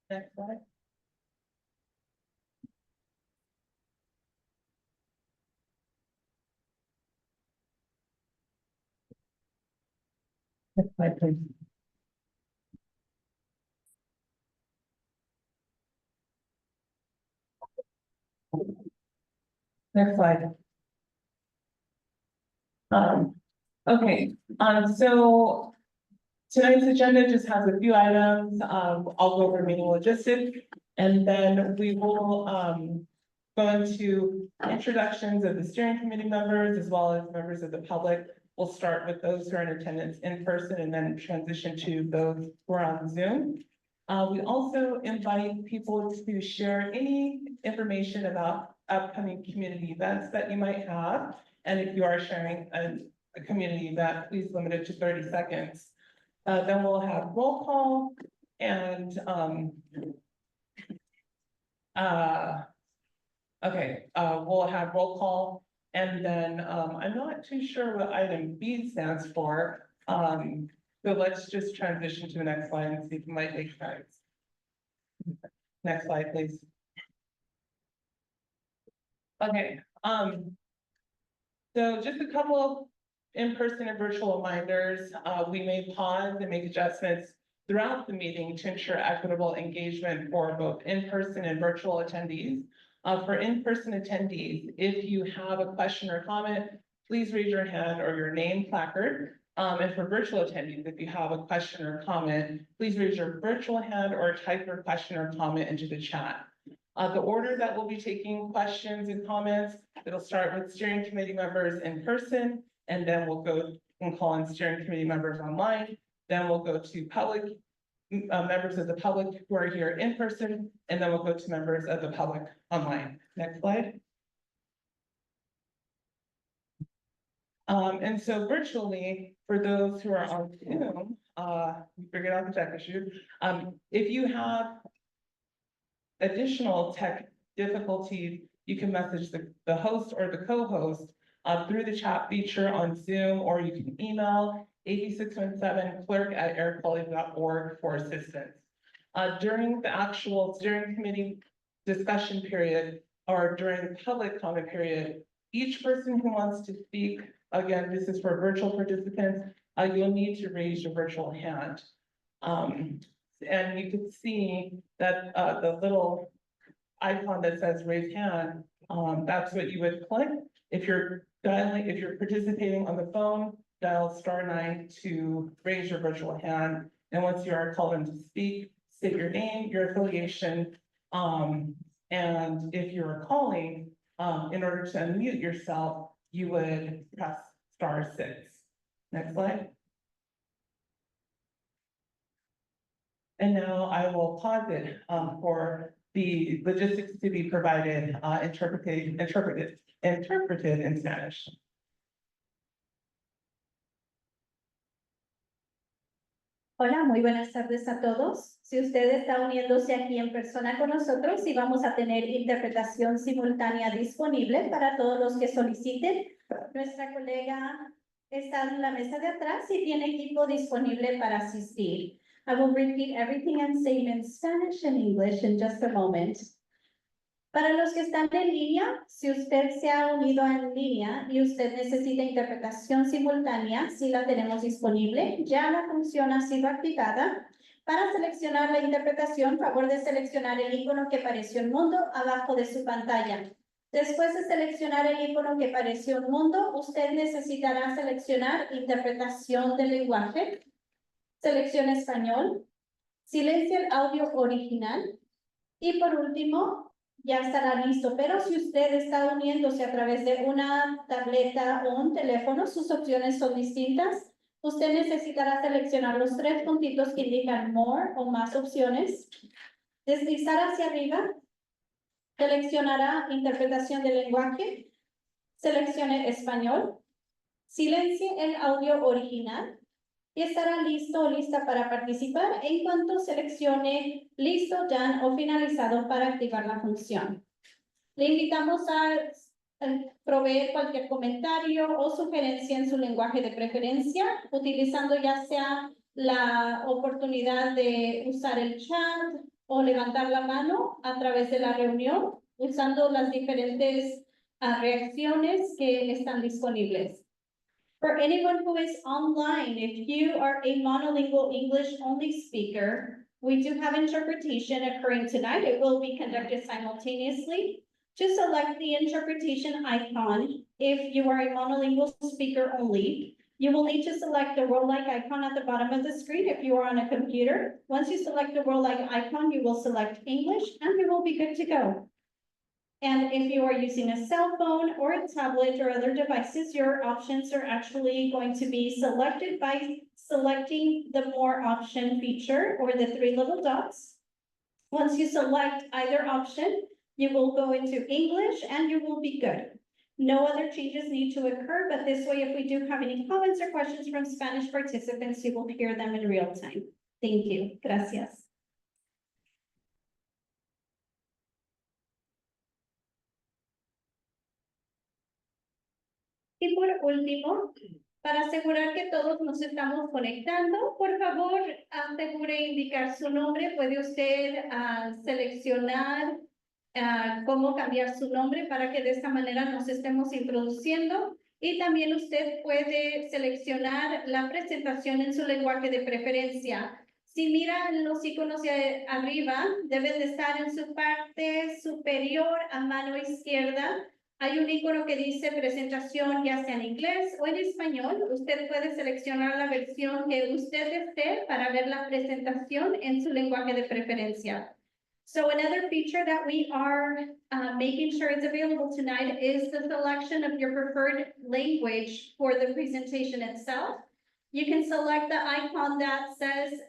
Next slide. Next slide, please. Next slide. Okay, so tonight's agenda just has a few items. I'll go over meeting logistics, and then we will go into introductions of the steering committee members as well as members of the public. We'll start with those who are in attendance in person and then transition to those who are on Zoom. We also invite people to share any information about upcoming community events that you might have. And if you are sharing a community event, please limit it to 30 seconds. Then we'll have roll call and we'll have roll call, and then I'm not too sure what item B stands for. So let's just transition to the next slide and see if it might make sense. Next slide, please. Okay, so just a couple of in-person and virtual reminders. We may pause and make adjustments throughout the meeting to ensure equitable engagement for both in-person and virtual attendees. For in-person attendees, if you have a question or comment, please raise your hand or your name placard. And for virtual attendees, if you have a question or comment, please raise your virtual hand or type your question or comment into the chat. The order that we'll be taking questions and comments, it'll start with steering committee members in person, and then we'll go and call on steering committee members online. Then we'll go to public members of the public who are here in person, and then we'll go to members of the public online. Next slide. And so virtually, for those who are on Zoom, we figured out the tech issue. If you have additional tech difficulties, you can message the host or the co-host through the chat feature on Zoom, or you can email 8617clerk@airquality.org for assistance. During the actual steering committee discussion period or during the public comment period, each person who wants to speak, again, this is for virtual participants, you'll need to raise your virtual hand. And you can see that the little icon that says raise hand, that's what you would click. If you're participating on the phone, dial *9 to raise your virtual hand. And once you are called in to speak, state your name, your affiliation, and if you're calling, in order to unmute yourself, you would press *6. Next slide. And now I will pause it for the logistics to be provided, interpreted in Spanish. Hola, muy buenas tardes a todos. Si usted está uniéndose aquí en persona con nosotros, y vamos a tener interpretación simultánea disponible para todos los que soliciten. Nuestra colega está en la mesa de atrás y tiene equipo disponible para asistir. I will repeat everything I'm saying in Spanish and English in just a moment. Para los que están en línea, si usted se ha unido en línea y usted necesita interpretación simultánea, sí la tenemos disponible. Ya la función ha sido activada. Para seleccionar la interpretación, favor de seleccionar el icono que apareció en mundo abajo de su pantalla. Después de seleccionar el icono que apareció en mundo, usted necesitará seleccionar interpretación del lenguaje. Seleccione español. Silencia el audio original. Y por último, ya estará listo, pero si usted está uniéndose a través de una tableta o un teléfono, sus opciones son distintas. Usted necesitará seleccionar los 3 puntitos que indican More o más opciones. Deslizar hacia arriba. Seleccionará interpretación del lenguaje. Seleccione español. Silencie el audio original. Y estará listo o lista para participar en cuanto seleccione listo, done o finalizado para activar la función. Le invitamos a proveer cualquier comentario o sugerencia en su lenguaje de preferencia, utilizando ya sea la oportunidad de usar el chat o levantar la mano a través de la reunión, usando las diferentes reacciones que están disponibles. For anyone who is online, if you are a monolingual English-only speaker, we do have interpretation occurring tonight. It will be conducted simultaneously. To select the interpretation icon, if you are a monolingual speaker only, you will need to select the world-like icon at the bottom of the screen if you are on a computer. Once you select the world-like icon, you will select English and you will be good to go. And if you are using a cell phone or a tablet or other devices, your options are actually going to be selected by selecting the more option feature or the 3 little dots. Once you select either option, you will go into English and you will be good. No other changes need to occur, but this way, if we do have any comments or questions from Spanish participants, you will hear them in real time. Thank you. Gracias. Y por último, para asegurar que todos nos estamos conectando, por favor, asegure indicar su nombre. Puede usted seleccionar cómo cambiar su nombre para que de esta manera nos estemos introduciendo. Y también usted puede seleccionar la presentación en su lenguaje de preferencia. Si mira los iconos de arriba, deben de estar en su parte superior a mano izquierda. Hay un icono que dice presentación ya sea en inglés o en español. Usted puede seleccionar la versión que usted desee para ver la presentación en su lenguaje de preferencia. So another feature that we are making sure is available tonight is the selection of your preferred language for the presentation itself. You can select the icon that says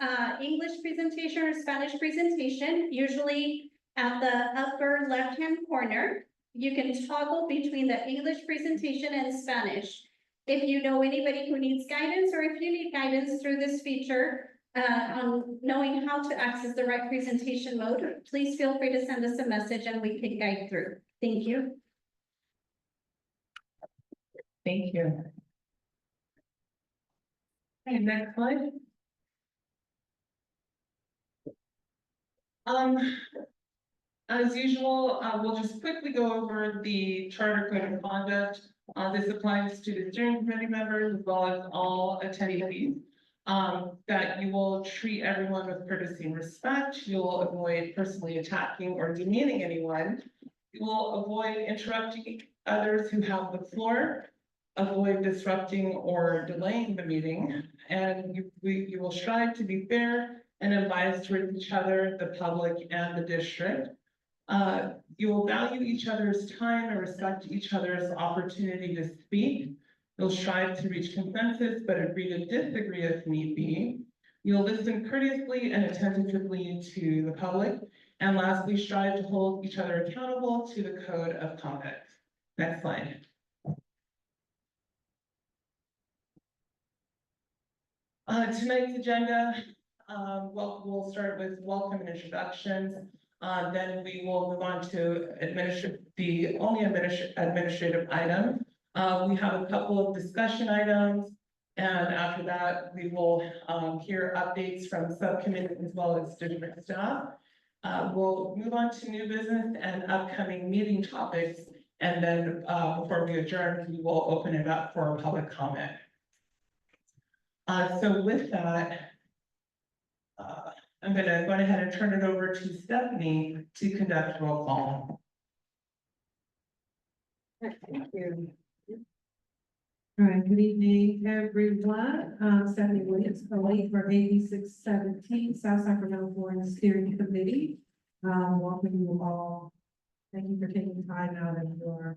English presentation or Spanish presentation, usually at the upper left-hand corner. You can toggle between the English presentation and Spanish. If you know anybody who needs guidance, or if you need guidance through this feature on knowing how to access the right presentation mode, please feel free to send us a message and we can guide through. Thank you. Thank you. Okay, next slide. As usual, we'll just quickly go over the charter code of conduct. This applies to the steering committee members as well as all attendees. That you will treat everyone with courtesy and respect. You'll avoid personally attacking or demeaning anyone. You will avoid interrupting others who have the floor. Avoid disrupting or delaying the meeting. And you will strive to be fair and unbiased towards each other, the public, and the district. You will value each other's time and respect each other's opportunity to speak. You'll strive to reach consensus, but agree to disagree if need be. You'll listen courteously and attentively to the public. And lastly, strive to hold each other accountable to the code of conduct. Next slide. Tonight's agenda, we'll start with welcome and introductions. Then we will move on to administrative item. We have a couple of discussion items, and after that, we will hear updates from subcommittee as well as district staff. We'll move on to new business and upcoming meeting topics, and then before we adjourn, we will open it up for public comment. So with that, I'm going to go ahead and turn it over to Stephanie to conduct roll call. Thank you. All right, good evening, everyone. Stephanie Williams, colleague for AB 617, South Sacramento Board Steering Committee. Welcome you all. Thank you for taking time out of your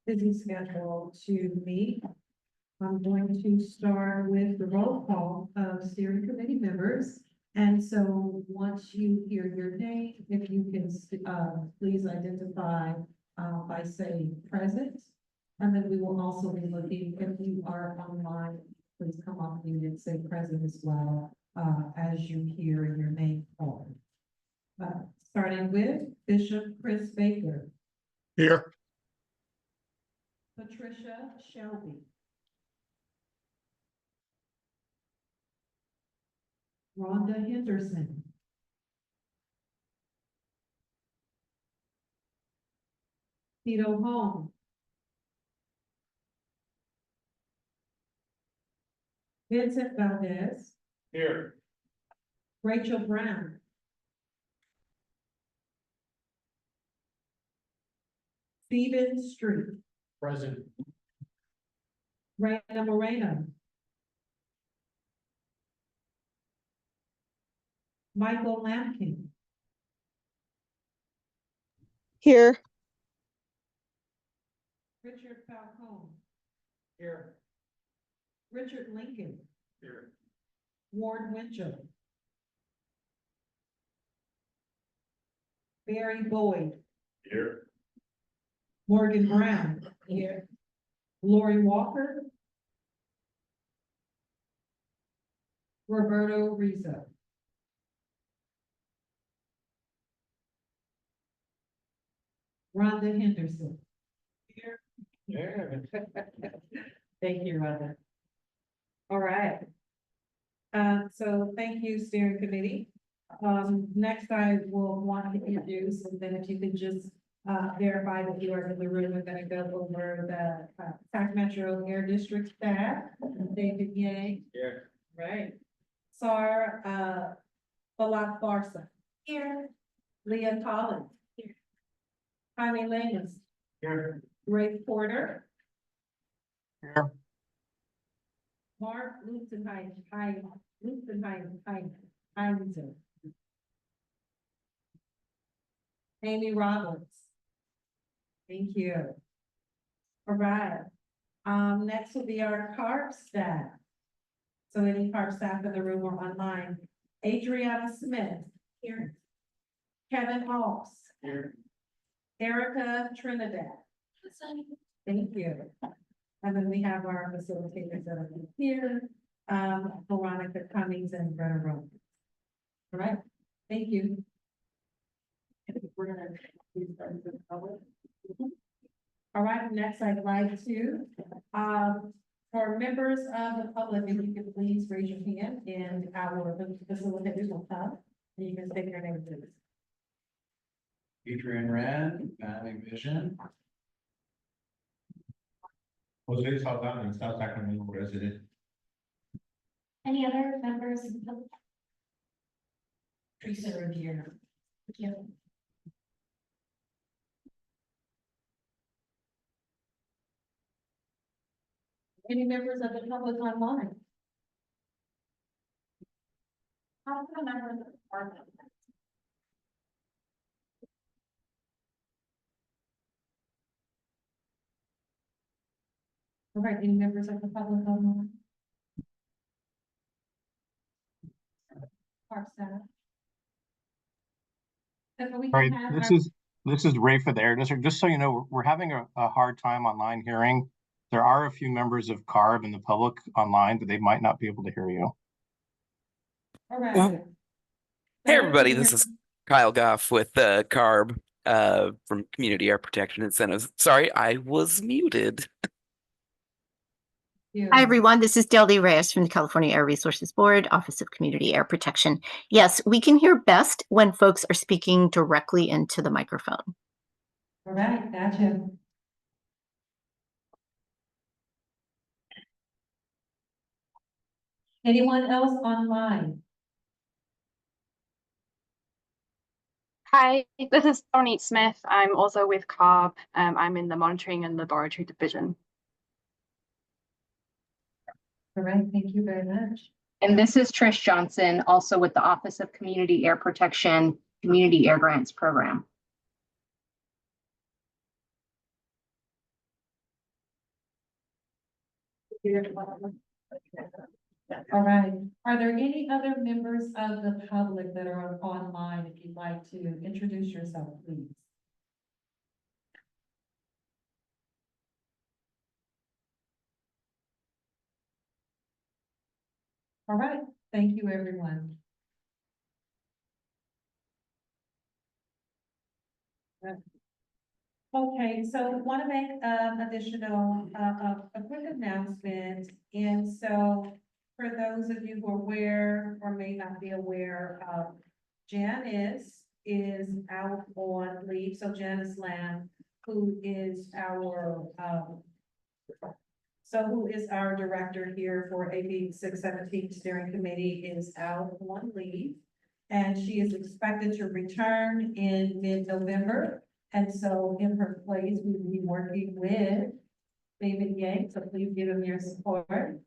busy schedule to meet. I'm going to start with the roll call of steering committee members. And so once you hear your name, if you can please identify by saying present. And then we will also be looking, if you are online, please come off mute and say present as well as you hear your name called. Starting with Bishop Chris Baker. Here. Patricia Shelby. Rhonda Henderson. Tito Home. Vincent Valdez. Here. Rachel Brown. Stephen Street. Present. Randall Moreno. Michael Lampkin. Here. Richard Falcone. Here. Richard Lincoln. Here. Ward Winchell. Barry Boyd. Here. Morgan Brown. Here. Lori Walker. Roberto Rizzo. Rhonda Henderson. Yeah. Thank you, Rhonda. All right. So thank you, steering committee. Next I will want to introduce, and then if you could just verify that you are in the room, we're gonna go over the Sac Metro Air District staff. David Yang. Here. Right. Sar, Balak Barsa. Here. Leah Collins. Here. Jaime Lamus. Here. Ray Porter. Here. Mark Lustenheim, Amy Roberts. Thank you. All right. Next will be our CARB staff. So any CARB staff in the room or online. Adriana Smith. Here. Kevin Halls. Here. Erica Trinidad. Thank you. And then we have our facilitators that are here, Veronica Cummings and Brenna Rome. All right, thank you. We're gonna do start with the public. All right, next I'd like to, for members of the public, if you could please raise your hand and our facilitators will come, and you can state your name, please. Adrian Rand, Family Vision. Jose Saldana, South Sacramento resident. Any other members of the public? Teresa Revere. Yeah. Any members of the public online? How can members of the board members? All right, any members of the public online? Park staff. And we All right, can have this is Ray for the Air District. Just so you know, we're having a hard time online hearing. There are a few members of CARB in the public online, but they might not be able to hear you. all right. Hey everybody, this is Kyle Goff with CARB from Community Air Protection Incentives. Sorry, I was muted. Hi, everyone. This is Deldy Reyes from the California Air Resources Board, Office of Community Air Protection. Yes, we can hear best when folks are speaking directly into the microphone. All right, gotcha. Anyone else online? Hi, this is Tony Smith. I'm also with CARB. I'm in the Monitoring and Laboratory Division. All right, thank you very much. And this is Trish Johnson, also with the Office of Community Air Protection, Community Air Grants Program. All right, are there any other members of the public that are online? If you'd like to introduce yourself, please. All right, thank you, everyone. Okay, so I want to make additional a quick announcement. And so for those of you who are aware or may not be aware, Janice is out on leave. So Janice Lamb, who is our, director here for AB 617 steering committee, is out on leave. And she is expected to return in mid-November. And so in her place, we will be working with David Yang, so please give him your support.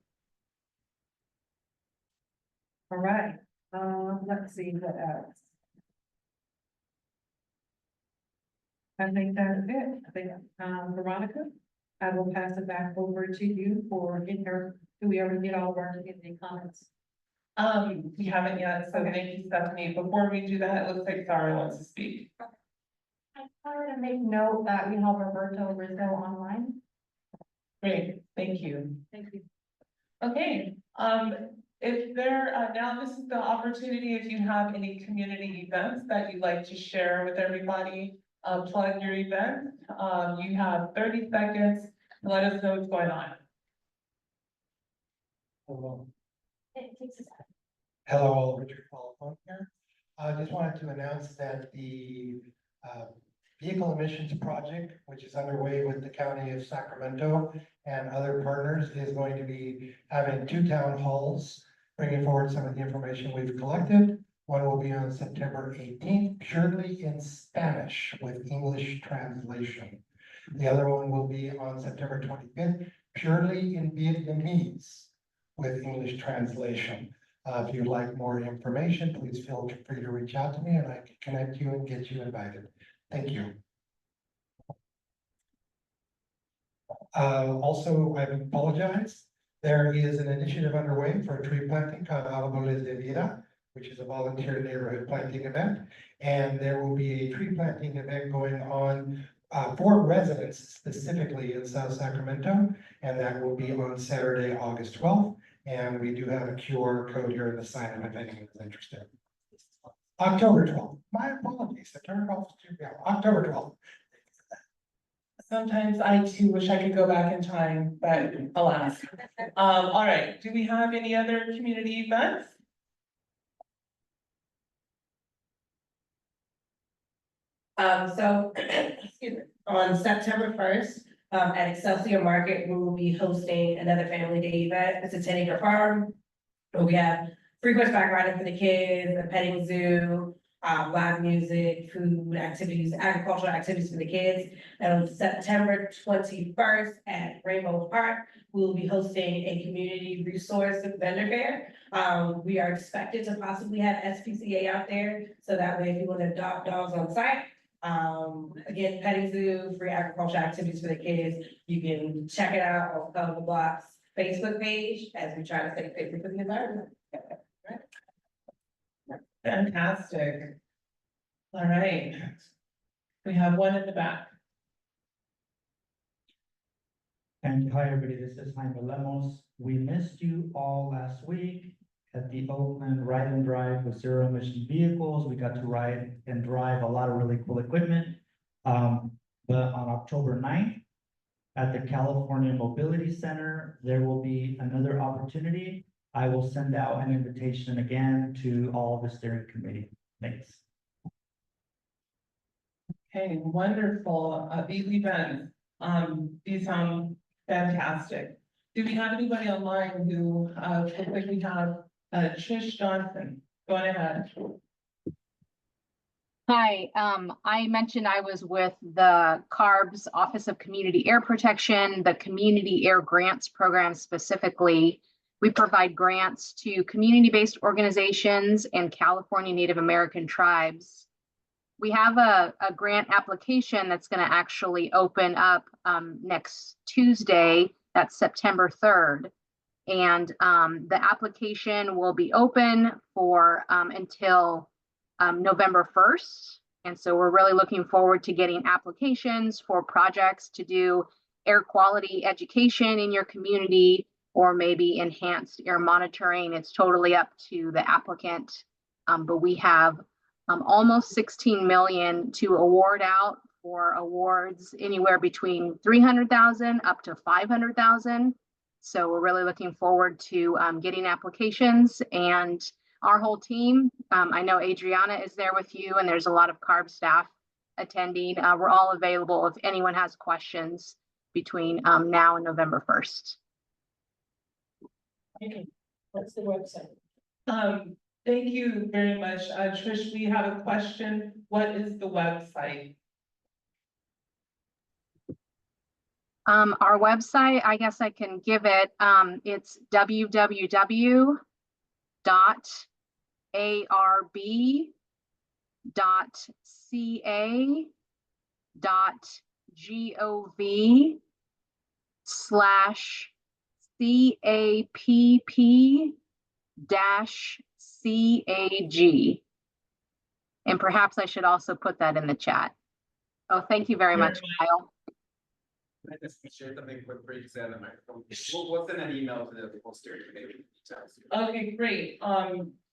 All right, let's see what else. I think that's it. I think, Veronica, I will pass it back over to you for do we ever get all of our community comments? We haven't yet, so thank you, Stephanie. Before we do that, it looks like Sarah wants to speak. I wanted to make note that we have Roberto Rizzo online. Great, thank you. Thank you. Okay, if there, now this is the opportunity, if you have any community events that you'd like to share with everybody, plug your event. You have 30 seconds to let us know what's going on. Hello, It takes a second. hello, Richard Polifon here. I just wanted to announce that the vehicle emissions project, which is underway with the County of Sacramento and other partners, is going to be having 2 town halls, bringing forward some of the information we've collected. One will be on September 18th, purely in Spanish with English translation. The other one will be on September 25th, purely in Vietnamese with English translation. If you'd like more information, please feel free to reach out to me and I can connect you and get you invited. Thank you. Also, I apologize. There is an initiative underway for tree planting called Árboles de Vida, which is a volunteer neighborhood planting event. And there will be a tree planting event going on for residents specifically in South Sacramento. And that will be on Saturday, August 12th. And we do have a QR code here in the sign up if anyone is interested. October 12th. My apologies. September 12th. October 12th. Sometimes I too wish I could go back in time, but alas. All right, do we have any other community events? Excuse me, on September 1st, at Excelsior Market, we will be hosting another family day event. It's a 10-acre farm. Where we have free horseback riding for the kids, a petting zoo, live music, food activities, agricultural activities for the kids. And on September 21st at Rainbow Park, we will be hosting a community resource vendor fair. We are expected to possibly have SPCA out there, so that way if you want to adopt dogs on site, again, petting zoo, free agricultural activities for the kids. You can check it out on Color the Block's Facebook page as we try to stay safer for the environment. Fantastic. All right. We have one in the back. Thank you. Hi, everybody. This is Jaime Lemos. We missed you all last week at the Oakland Ride and Drive with zero emission vehicles. We got to ride and drive a lot of really cool equipment. But on October 9th at the California Mobility Center, there will be another opportunity. I will send out an invitation again to all the steering committee. Thanks. Okay, wonderful. These events, these sound fantastic. Do we have anybody online who, looks like we have, Trish Johnson, go on ahead. Hi, I mentioned I was with the CARB's Office of Community Air Protection, the Community Air Grants Program specifically. We provide grants to community-based organizations and California Native American tribes. We have a grant application that's going to actually open up next Tuesday, that's September 3rd. And the application will be open for until November 1st. And so we're really looking forward to getting applications for projects to do air quality education in your community or maybe enhanced air monitoring. It's totally up to the applicant. But we have almost 16 million to award out for awards anywhere between 300,000 up to 500,000. So we're really looking forward to getting applications and our whole team. I know Adriana is there with you, and there's a lot of CARB staff attending. We're all available if anyone has questions between now and November 1st. Okay, what's the website? Thank you very much. Trish, we have a question. What is the website? Our website, I guess I can give it, it's www.arb.capp-cag. And perhaps I should also put that in the chat. Oh, thank you very much, Kyle. I just share something quick for you to say on the microphone. We'll send an email to the full steering committee. Okay, great.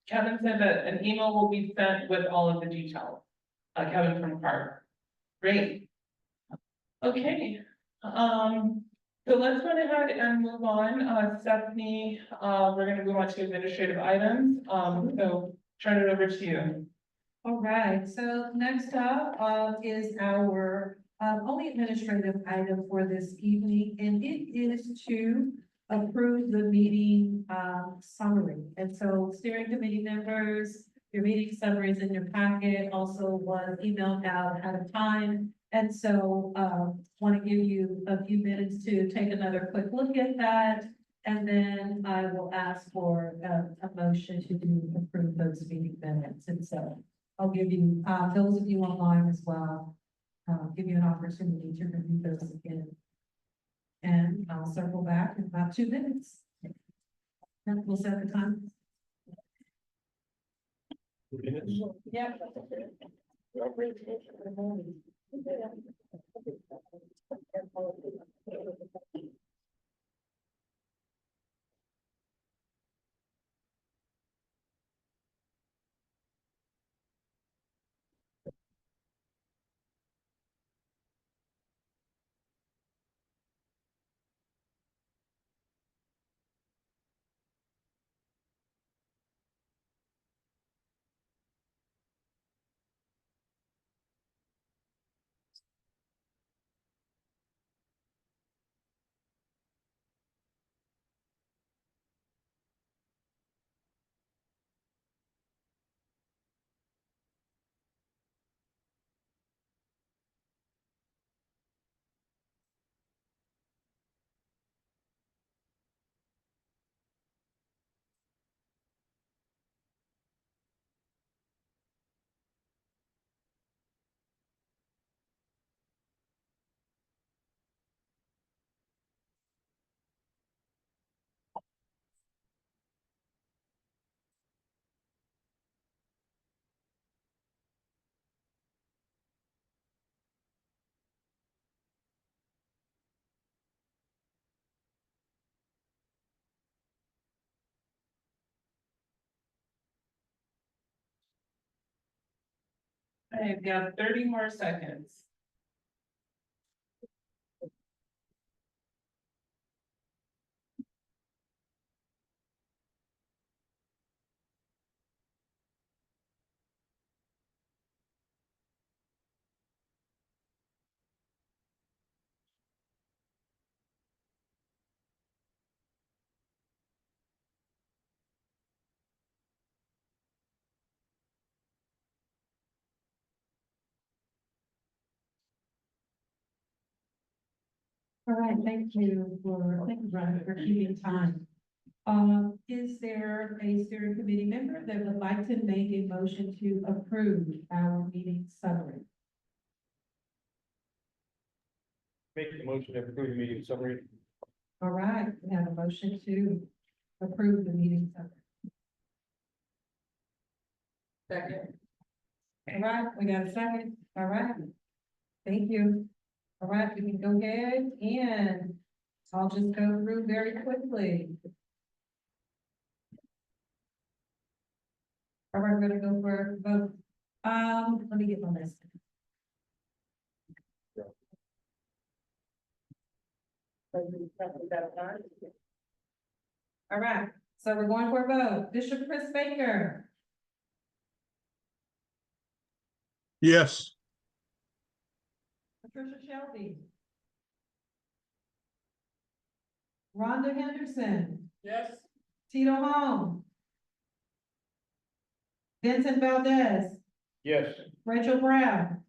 Kevin said that an email will be sent with all of the details. Kevin from CARB. Great. Okay, so let's go ahead and move on. Stephanie, we're gonna move on to administrative items. So turn it over to you. All right, so next up, is our, only administrative item for this evening, and it is to approve the meeting, summary. And so steering committee members, your meeting summary is in your packet, also was emailed out ahead of time. And so, want to give you a few minutes to take another quick look at that. And then I will ask for a motion to approve those meeting minutes. And so I'll give you, those of you online as well, give you an opportunity to review those again. And I'll circle back in about 2 minutes. And we'll set the time. Yeah. I've got 30 more seconds. All right, thank you, Brian, for keeping time. Is there a steering committee member that would like to make a motion to approve our meeting summary? Make the motion to approve the meeting summary. All right, we have a motion to approve the meeting summary. Second. All right, we got a second. All right. Thank you. All right, we can go ahead and I'll just go through very quickly. All right, we're gonna go for a vote. Let me get my list. All right, so we're going for a vote. Bishop Chris Baker, Yes. Patricia Shelby, Rhonda Henderson, Yes. Tito Home, Vincent Valdez, Yes. Rachel Brown,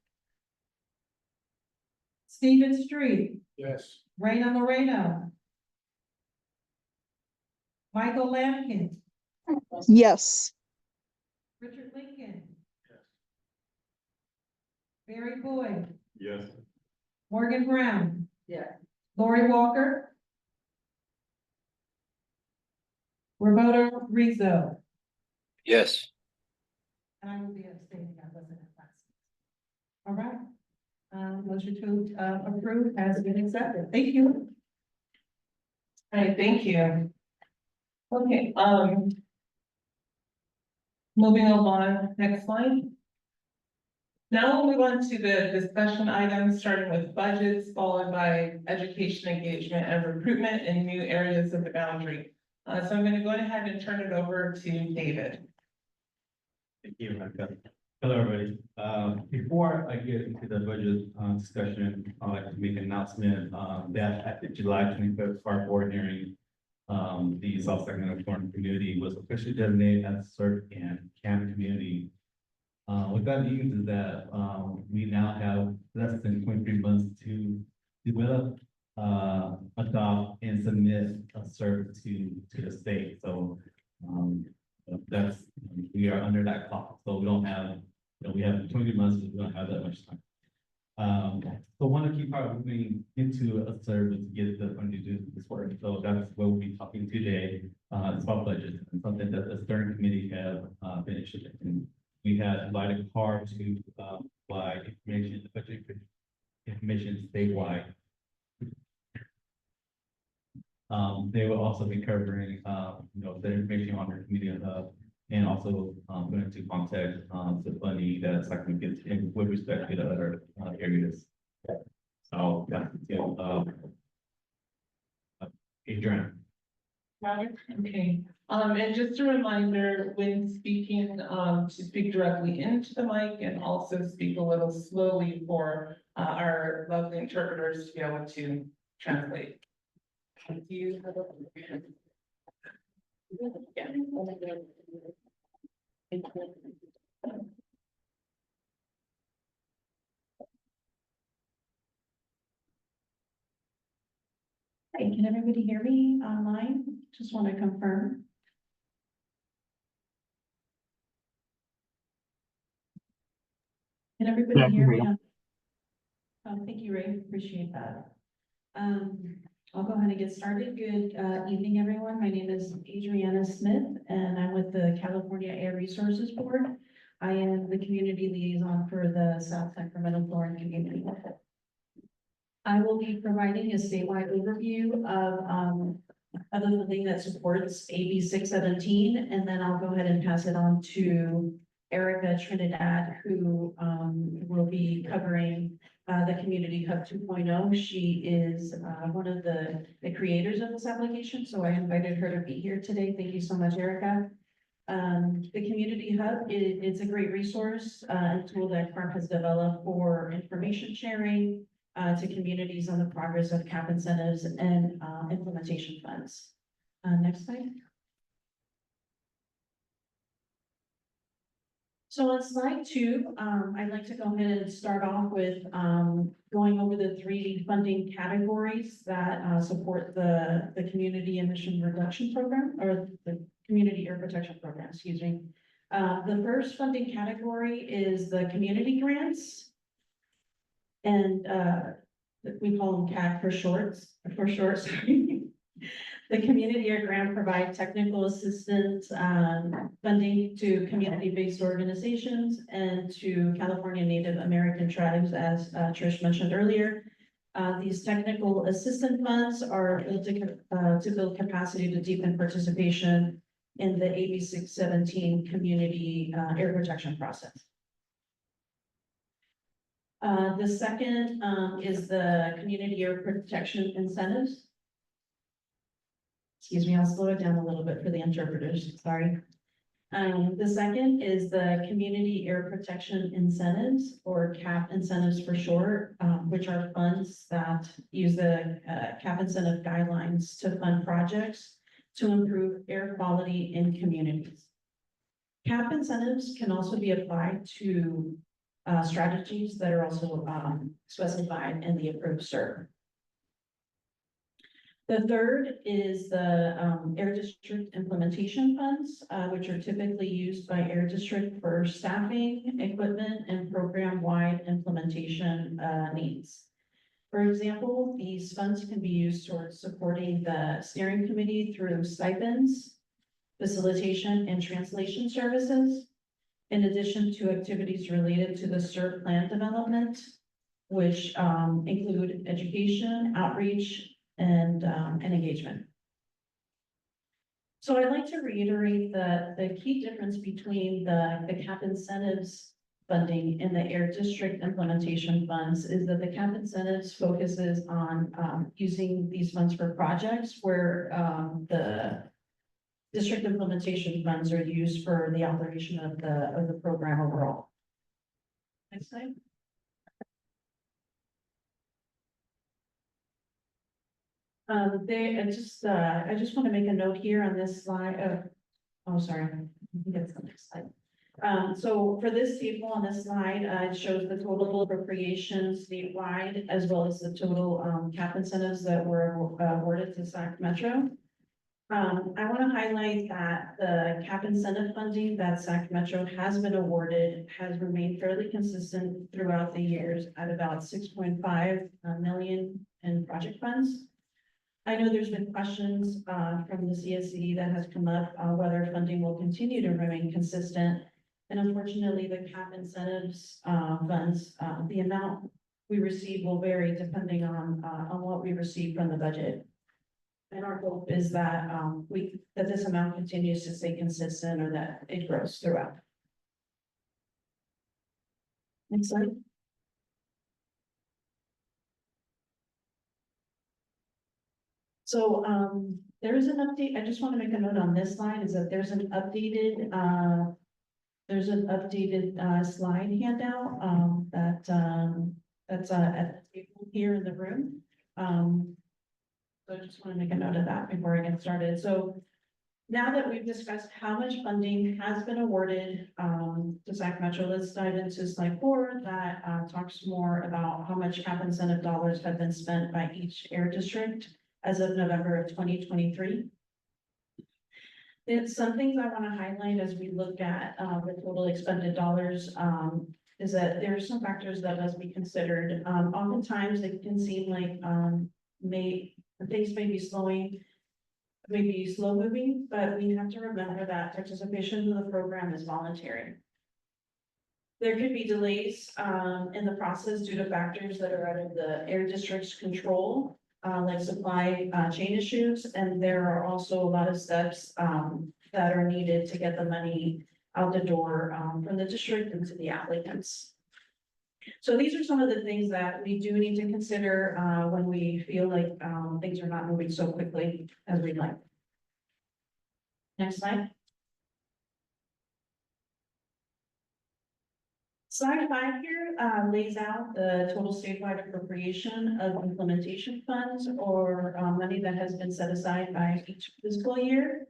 Stephen Street, Yes. Raina Moreno, Michael Lampkin, Yes. Richard Lincoln, Barry Boyd, Yes. Morgan Brown, Yeah. Lori Walker, Roberto Rizzo, Yes. and I will be abstaining, I wasn't at last. All right, motion to, approve has been accepted. Thank you. All right, thank you. Okay, moving on, next slide. Now we'll move on to the discussion items, starting with budgets, followed by education engagement and recruitment in new areas of the boundary. So I'm gonna go ahead and turn it over to David. Thank you, Rebecca. Hello, everybody. Before I get into the budget discussion, I'd like to make an announcement that at the July 25th FAR board hearing, the South Sacramento Foreign Community was officially designated as CERT and CAM community. What that means is that we now have less than 23 months to develop, adopt, and submit a CERT to the state. So that's, we are under that clock, so we don't have, we have 20 months, but we don't have that much time. So one of the key part of moving into a service to get the funding to do this work. So that's what we'll be talking today. It's about budget, and something that the steering committee have been interested in. We had invited CAR to provide information, the budget information statewide. They will also be covering, the information on their community hub, and also going into contact the funding that Sacramento gets in with respect to the other areas. So Adrian. Robert, okay, and just a reminder, when speaking, to speak directly into the mic and also speak a little slowly for our lovely interpreters to be able to translate. Do you have a? Yeah. Hi, can everybody hear me online? Just want to confirm. Can Yeah, I everybody can hear hear me? you. Thank you, Ray. Appreciate that. I'll go ahead and get started. Good evening, everyone. My name is Adriana Smith, and I'm with the California Air Resources Board. I am the community liaison for the South Sacramento Florida Community. I will be providing a statewide overview of the thing that supports AB 617, and then I'll go ahead and pass it on to Erica Trinidad, who will be covering the Community Hub 2.0. She is one of the creators of this application, so I invited her to be here today. Thank you so much, Erica. The Community Hub it's a great resource and tool that CARP has developed for information sharing to communities on the progress of CAP incentives and implementation funds. Next slide. So on slide 2, I'd like to go ahead and start off with going over the 3 funding categories that support the community emission reduction program, or the community air protection program, excuse me. The first funding category is the community grants. And we call them CAG for short, sorry. The Community Air Grant provide technical assistance funding to community-based organizations and to California Native American tribes, as Trish mentioned earlier. These technical assistance funds are built to build capacity to deepen participation in the AB 617 community air protection process. The second is the community air protection incentives. Excuse me, I'll slow it down a little bit for the interpreters, sorry. The second is the Community Air Protection Incentives, or CAP incentives for short, which are funds that use the CAP incentive guidelines to fund projects to improve air quality in communities. CAP incentives can also be applied to strategies that are also specified in the approved CERB. The third is the Air District Implementation Funds, which are typically used by Air District for staffing, equipment, and program-wide implementation needs. For example, these funds can be used towards supporting the steering committee through stipends, facilitation, and translation services, in addition to activities related to the CERB plan development, which include education, outreach, and engagement. So I'd like to reiterate that the key difference between the CAP incentives funding and the Air District Implementation Funds is that the CAP incentives focuses on using these funds for projects, where the district implementation funds are used for the operation of the program overall. Next slide. I just want to make a note here on this slide. Oh, sorry, I think that's the next slide. So for this table on this slide, it shows the total appropriations statewide, as well as the total CAP incentives that were awarded to Sac Metro. I want to highlight that the CAP incentive funding that Sac Metro has been awarded has remained fairly consistent throughout the years at about 6.5 million in project funds. I know there's been questions from the CSC that has come up whether funding will continue to remain consistent. And unfortunately, the CAP incentives funds, the amount we receive will vary depending on what we receive from the budget. And our hope is that that this amount continues to stay consistent, or that it grows throughout. Next slide. So there is an update. I just want to make a note on this slide, is that there's an updated slide handout that's at the table here in the room. So I just want to make a note of that before I get started. So now that we've discussed how much funding has been awarded to Sac Metro, let's dive into slide 4 that talks more about how much CAP incentive dollars have been spent by each air district as of November of 2023. There's some things I want to highlight as we look at the total expended dollars, is that there are some factors that must be considered. Oftentimes it can seem like things may be slow moving, but we have to remember that participation in the program is voluntary. There could be delays in the process due to factors that are out of the air district's control, like supply chain issues, and there are also a lot of steps that are needed to get the money out the door from the district into the applicants. So these are some of the things that we do need to consider when we feel like things are not moving so quickly as we'd like. Next slide. Slide 5 here lays out the total statewide appropriation of implementation funds, or money that has been set aside by each fiscal year.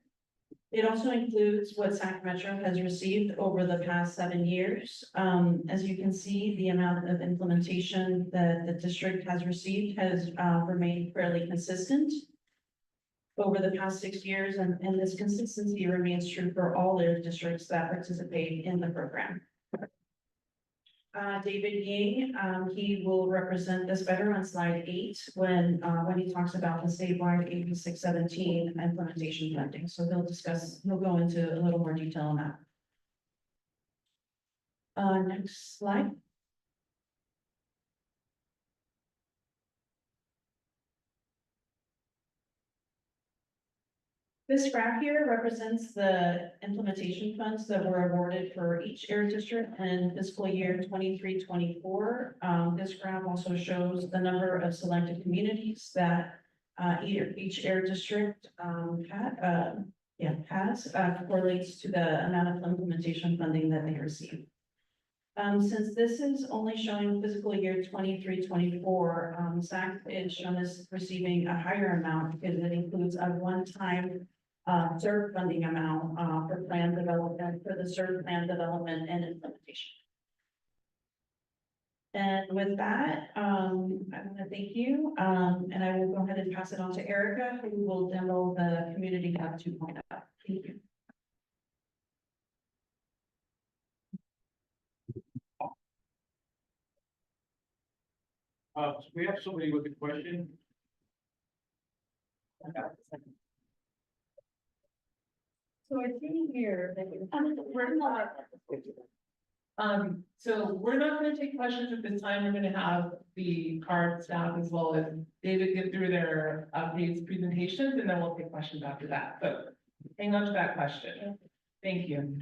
It also includes what Sac Metro has received over the past 7 years. As you can see, the amount of implementation that the district has received has remained fairly consistent over the past 6 years, and this consistency remains true for all their districts that participate in the program. David Ying, he will represent this better on slide 8 when he talks about the statewide AB 617 implementation funding. So he'll go into a little more detail on that. Next slide. This graph here represents the implementation funds that were awarded for each air district in fiscal year 23-24. This graph also shows the number of selected communities that each air district, correlates to the amount of implementation funding that they receive. Since this is only showing fiscal year 23-24, SAC is shown as receiving a higher amount because it includes a one-time SERV funding amount for plan development, for the SERV plan development and implementation. And with that, I want to thank you, and I will go ahead and pass it on to Erica, who will demo the Community Hub 2.0. Thank you. So we have somebody with a question. So I see here that So we're not gonna take questions at this time. We're gonna have the CARB staff as well as David get through their updates presentations, and then we'll take questions after that. So hang on to that question. Thank you.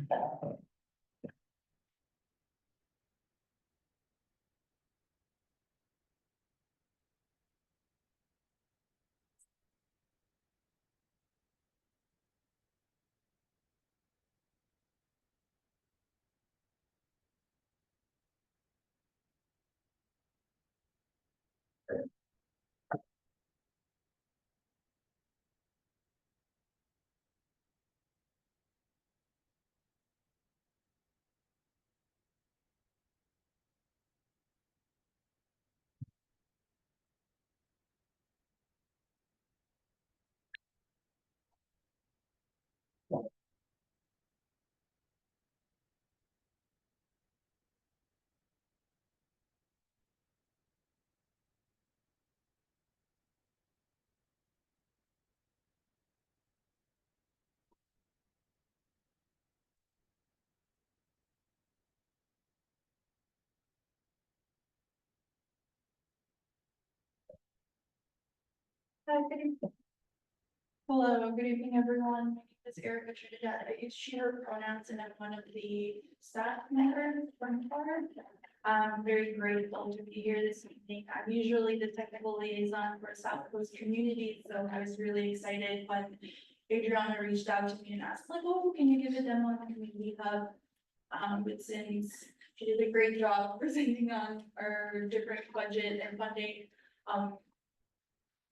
Hi, good evening. Hello, good evening, everyone. My name is Erica Trinidad. I use she, her pronouns, and I'm one of the staff members from CARB. I'm very grateful to be here this evening. I'm usually the technical liaison for South Coast Community, so I was really excited when Adriana reached out to me and asked, like, oh, can you give a demo on the Community Hub? But since she did a great job presenting on our different budget and funding,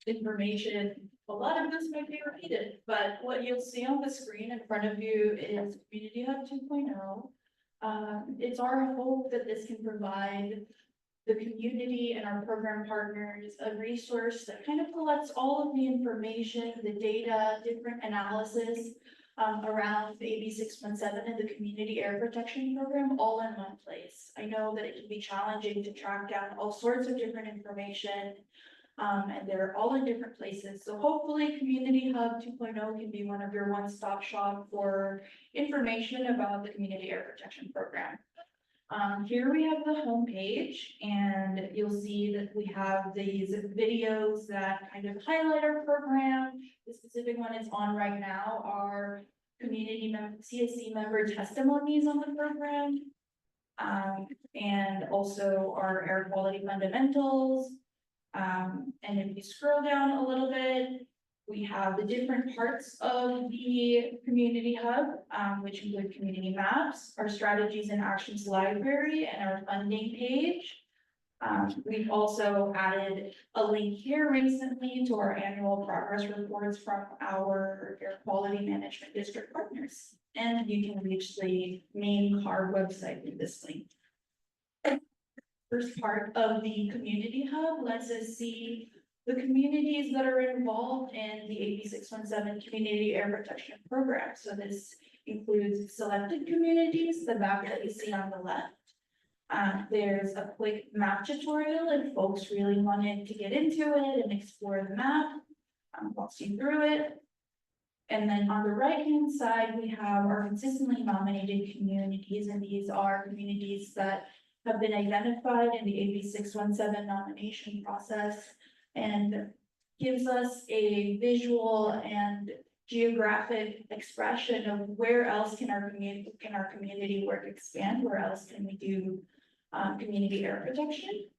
information, a lot of this might be repeated, but what you'll see on the screen in front of you is Community Hub 2.0. It's our hope that this can provide the community and our program partners a resource that kind of collects all of the information, the data, different analysis around the AB 617 and the Community Air Protection Program all in one place. I know that it can be challenging to track down all sorts of different information, and they're all in different places. So hopefully Community Hub 2.0 can be one of your one-stop shop for information about the Community Air Protection Program. Here we have the homepage, and you'll see that we have these videos that kind of highlight our program. The specific one it's on right now are CSC member testimonies on the program, and also our air quality fundamentals. And if you scroll down a little bit, we have the different parts of the Community Hub, which include community maps, our strategies and actions library, and our funding page. We've also added a link here recently to our annual progress reports from our air quality management district partners. And you can reach the main CARB website through this link. First part of the Community Hub lets us see the communities that are involved in the AB 617 Community Air Protection Program. So this includes selected communities, the map that you see on the left. There's a quick map tutorial if folks really wanted to get into it and explore the map. Walks you through it. And then on the right-hand side, we have our consistently nominated communities, and these are communities that have been identified in the AB 617 nomination process, and gives us a visual and geographic expression of where else can our community work expand, where else can we do community air protection.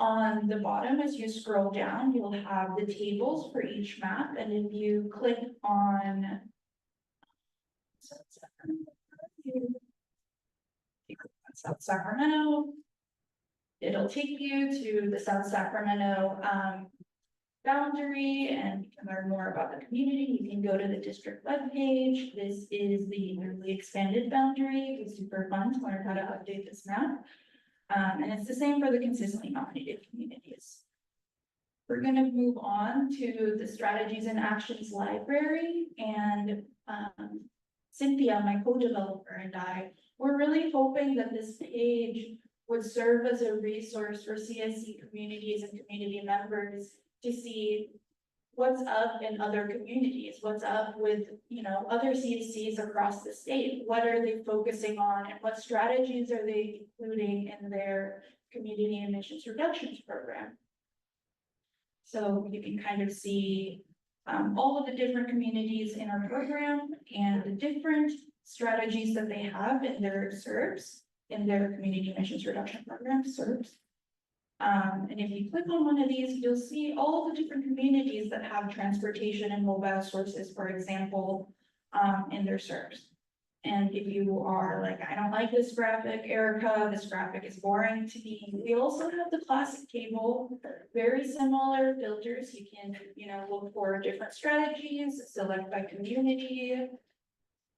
On the bottom, as you scroll down, you'll have the tables for each map, and if you click on South Sacramento, it'll take you to the South Sacramento boundary, and you can learn more about the community. You can go to the district webpage. This is the newly expanded boundary. It's super fun to learn how to update this map. And it's the same for the consistently nominated communities. We're gonna move on to the strategies and actions library, and Cynthia, my co-developer, and I, we're really hoping that this page would serve as a resource for CSC communities and community members to see what's up in other communities, what's up with, you know, other CSCs across the state. What are they focusing on, and what strategies are they including in their community emissions reductions program? So you can kind of see all of the different communities in our program and the different strategies that they have in their SERBs, in their community emissions reduction program, SERBs. And if you click on one of these, you'll see all the different communities that have transportation and mobile sources, for example, in their SERBs. And if you are like, I don't like this graphic, Erica, this graphic is boring to me. We also have the classic table, very similar filters. You can, you know, look for different strategies, select by community,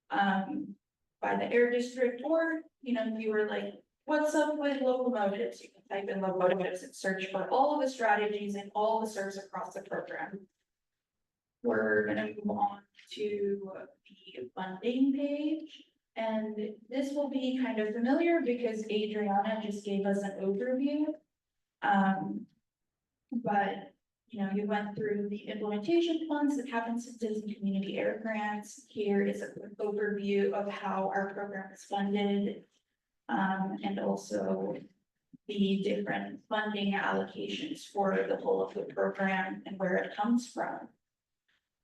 by the air district, or, you know, if you were like, what's up with locomotives? You can type in locomotives and search for all of the strategies and all the SERVs across the program. We're gonna move on to the funding page, and this will be kind of familiar because Adriana just gave us an overview. But you know, you went through the implementation funds, the CAP-incentives and community air grants. Here is a quick overview of how our program is funded, and also the different funding allocations for the whole of the program and where it comes from.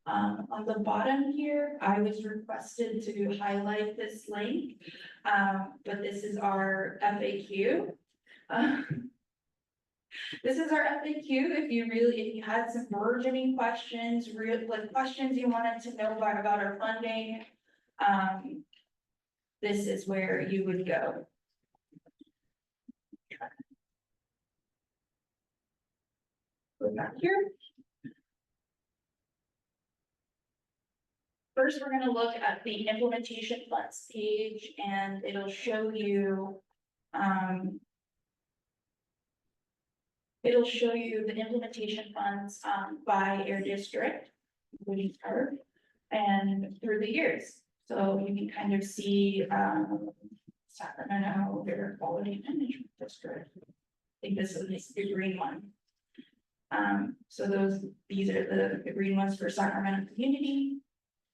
On the bottom here, I was requested to highlight this link, but this is our FAQ. This is our FAQ. If you had some burgeoning questions, like questions you wanted to know about our funding, this is where you would go. Go back here. First, we're gonna look at the implementation funds page, and it'll show you, the implementation funds, by air district, including CARB, and through the years. So you can kind of see, Sacramento Air Quality Management District. I think this is the green one. So these are the green ones for Sacramento community.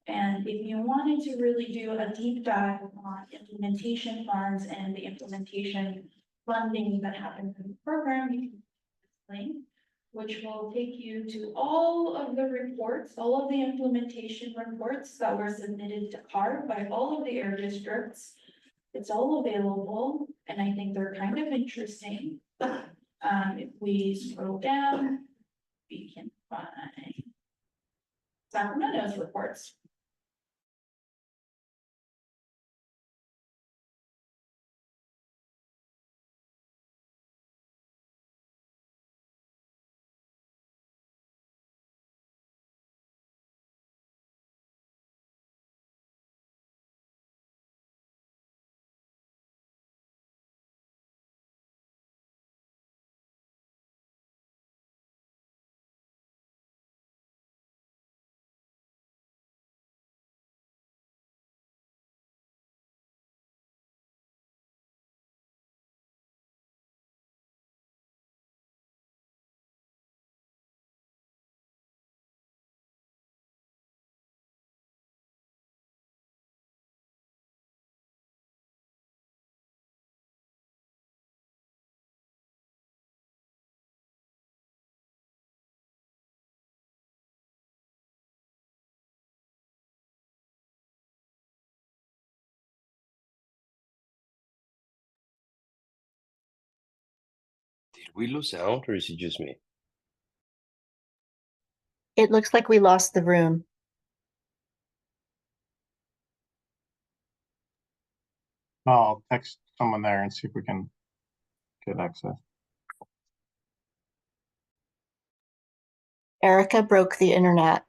And if you wanted to really do a deep dive on implementation funds and the implementation funding that happens in the program, you can link, which will take you to all of the reports, all of the implementation reports that were submitted to CARB by all of the air districts. It's all available, and I think they're kind of interesting. If we scroll down, we can find Sacramento's reports. we lose sound or is it just me? It looks like we lost the room. I'll text someone there and see if we can get access. Erica broke the internet.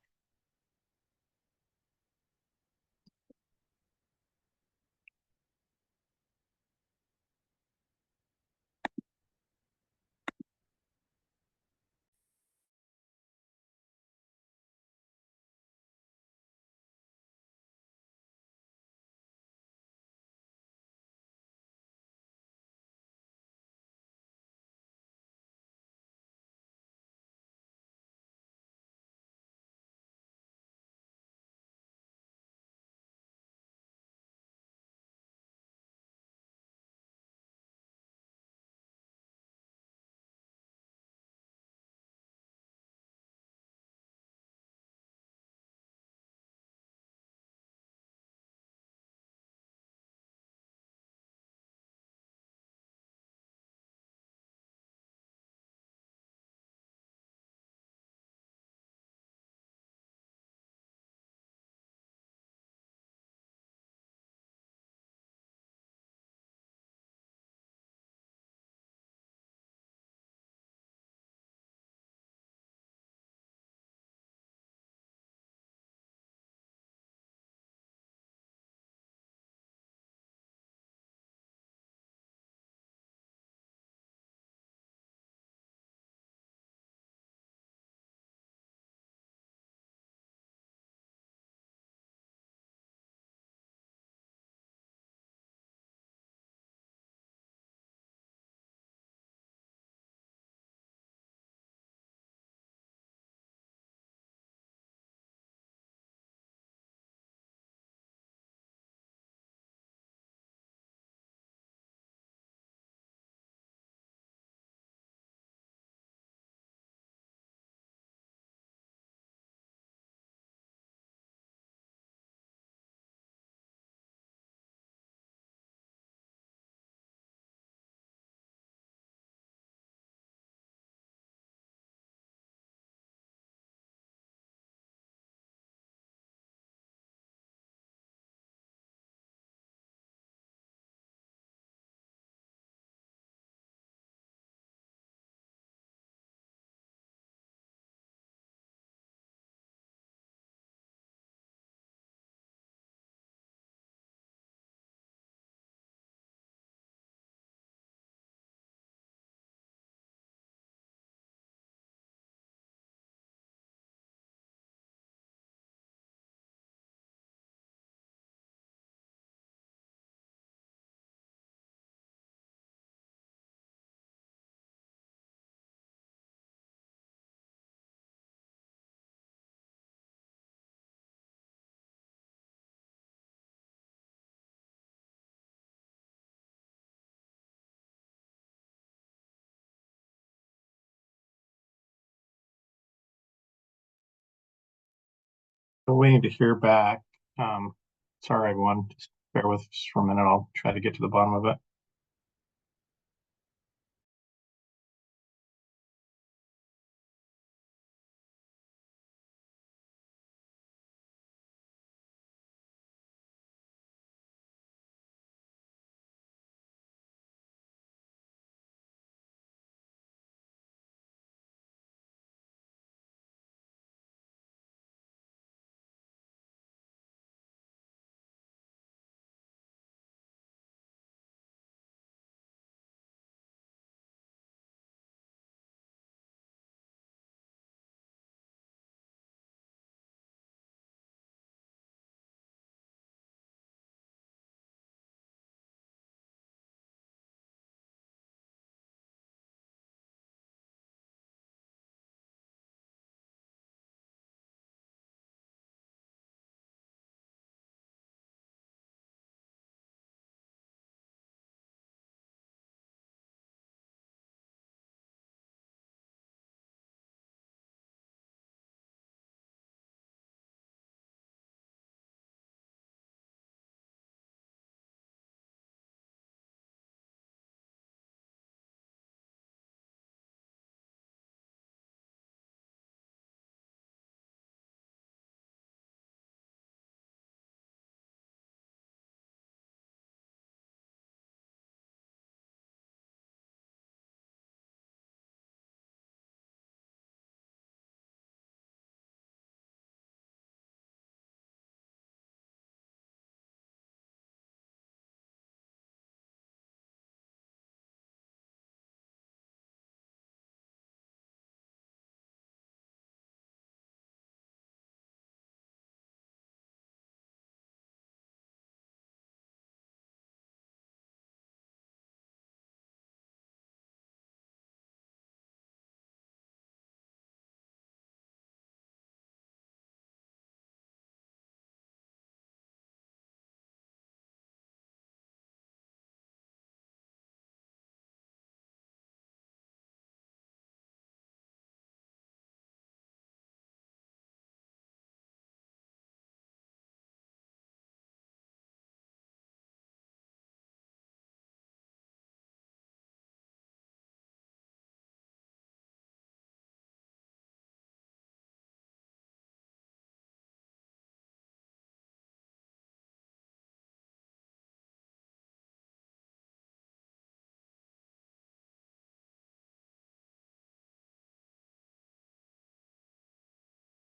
We're waiting to hear back. Sorry, everyone. Just bear with us for a minute. I'll try to get to the bottom of it.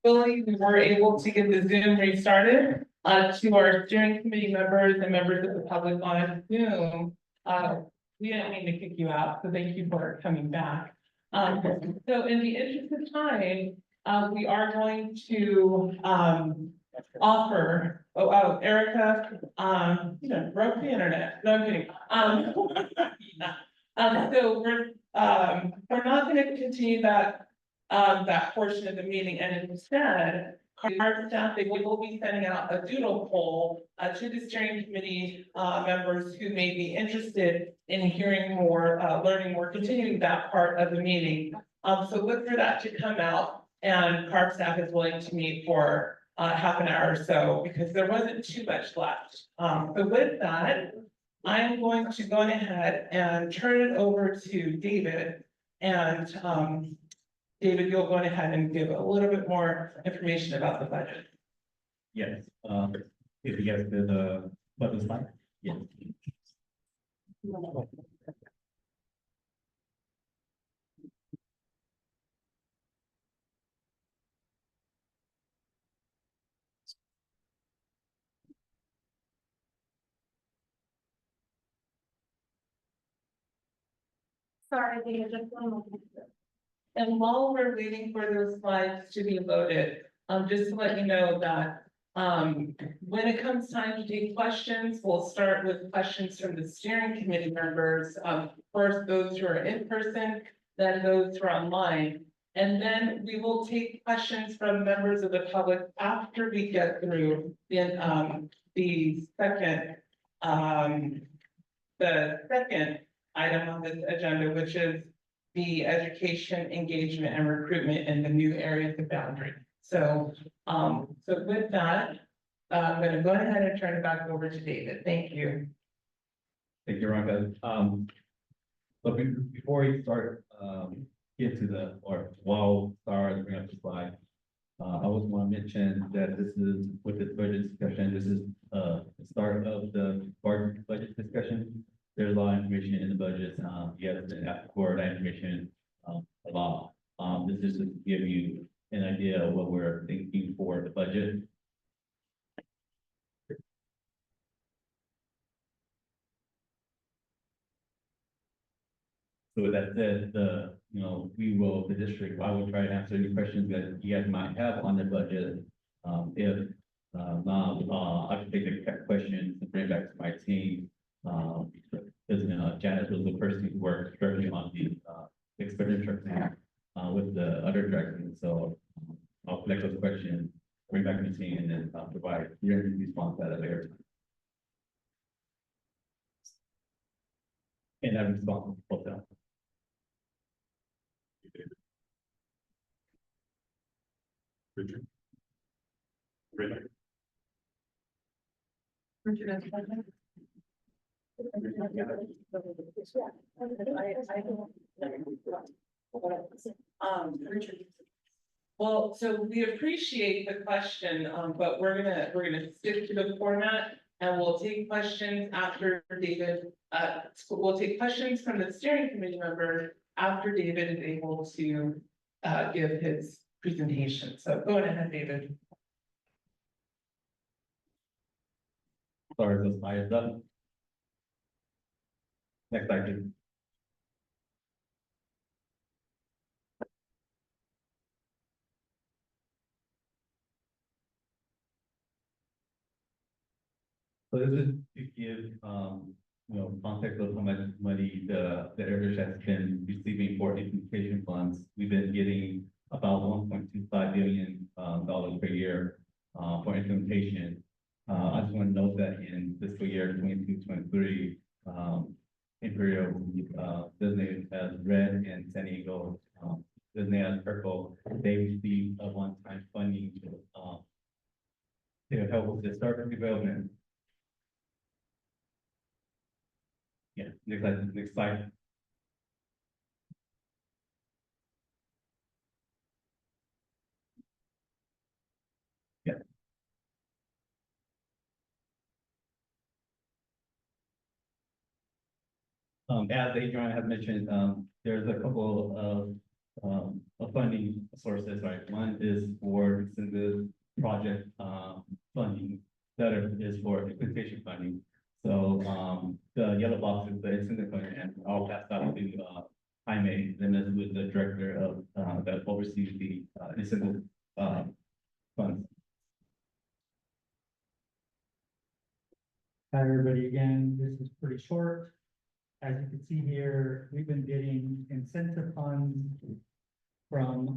Fully, we were able to get the Zoom restarted, to our steering committee members and members of the public on Zoom. We didn't mean to kick you out, so thank you for coming back. So in the interest of time, we are going to, offer, Erica, broke the internet, no, I'm kidding. So we're not gonna continue that portion of the meeting, and instead, our staff, they will be sending out a doodle poll, to the steering committee, members who may be interested in hearing more, learning more, continuing that part of the meeting. So look for that to come out, and CARB staff is willing to meet for, half an hour or so, because there wasn't too much left. So with that, I'm going to go ahead and turn it over to David, and, David, you'll go ahead and give a little bit more information about the budget. Yes, if you guys did, budget slide, yes. Sorry, David, just one moment. And while we're waiting for those slides to be loaded, just to let you know that, when it comes time to take questions, we'll start with questions from the steering committee members. First, those who are in person, then those who are online. And then we will take questions from members of the public after we get through the second item on this agenda, which is the education, engagement, and recruitment in the new areas of boundary. So, so with that, I'm gonna go ahead and turn it back over to David. Thank you. Thank you, Ronka. But before we start, get to the, or while Sarah bring up the slide, I also want to mention that this is, with this budget discussion, this is, the start of the budget discussion. There's a lot of information in the budget, you have to ask for that information, a lot. This is to give you an idea of what we're thinking for the budget. So with that said, the district, I will try to answer any questions that you guys might have on the budget. If not, I can take the questions and bring it back to my team. Because Janice was the person who worked directly on the expenditure plan with the other directors. So I'll collect those questions, bring back to the team, and then provide your response at a later time. And that response will tell. Richard. Richard. Well, so we appreciate the question, but we're gonna stick to the format, and we'll take questions after David. We'll take questions from the steering committee member after David is able to give his presentation. So go ahead, David. Sorry, the slide is done. Next slide, please. So this is to give, context of how much money the Heritage has been receiving for implementation funds. We've been getting about $1.25 billion per year for implementation. I just want to note that in fiscal year 22-23, Imperial Disney as red and San Diego Disney as purple. They received a one-time funding to help with the startup development. Yeah, next slide. Yeah. As Adrian had mentioned, there's a couple of of funding sources, right? One is for the project, funding, the other is for implementation funding. So, the yellow box is the incentive fund, and I'll pass that to, Jaime, then is with the director of, that oversees the, incentive, funds. Hi, everybody. Again, this is pretty short. As you can see here, we've been getting incentive funds from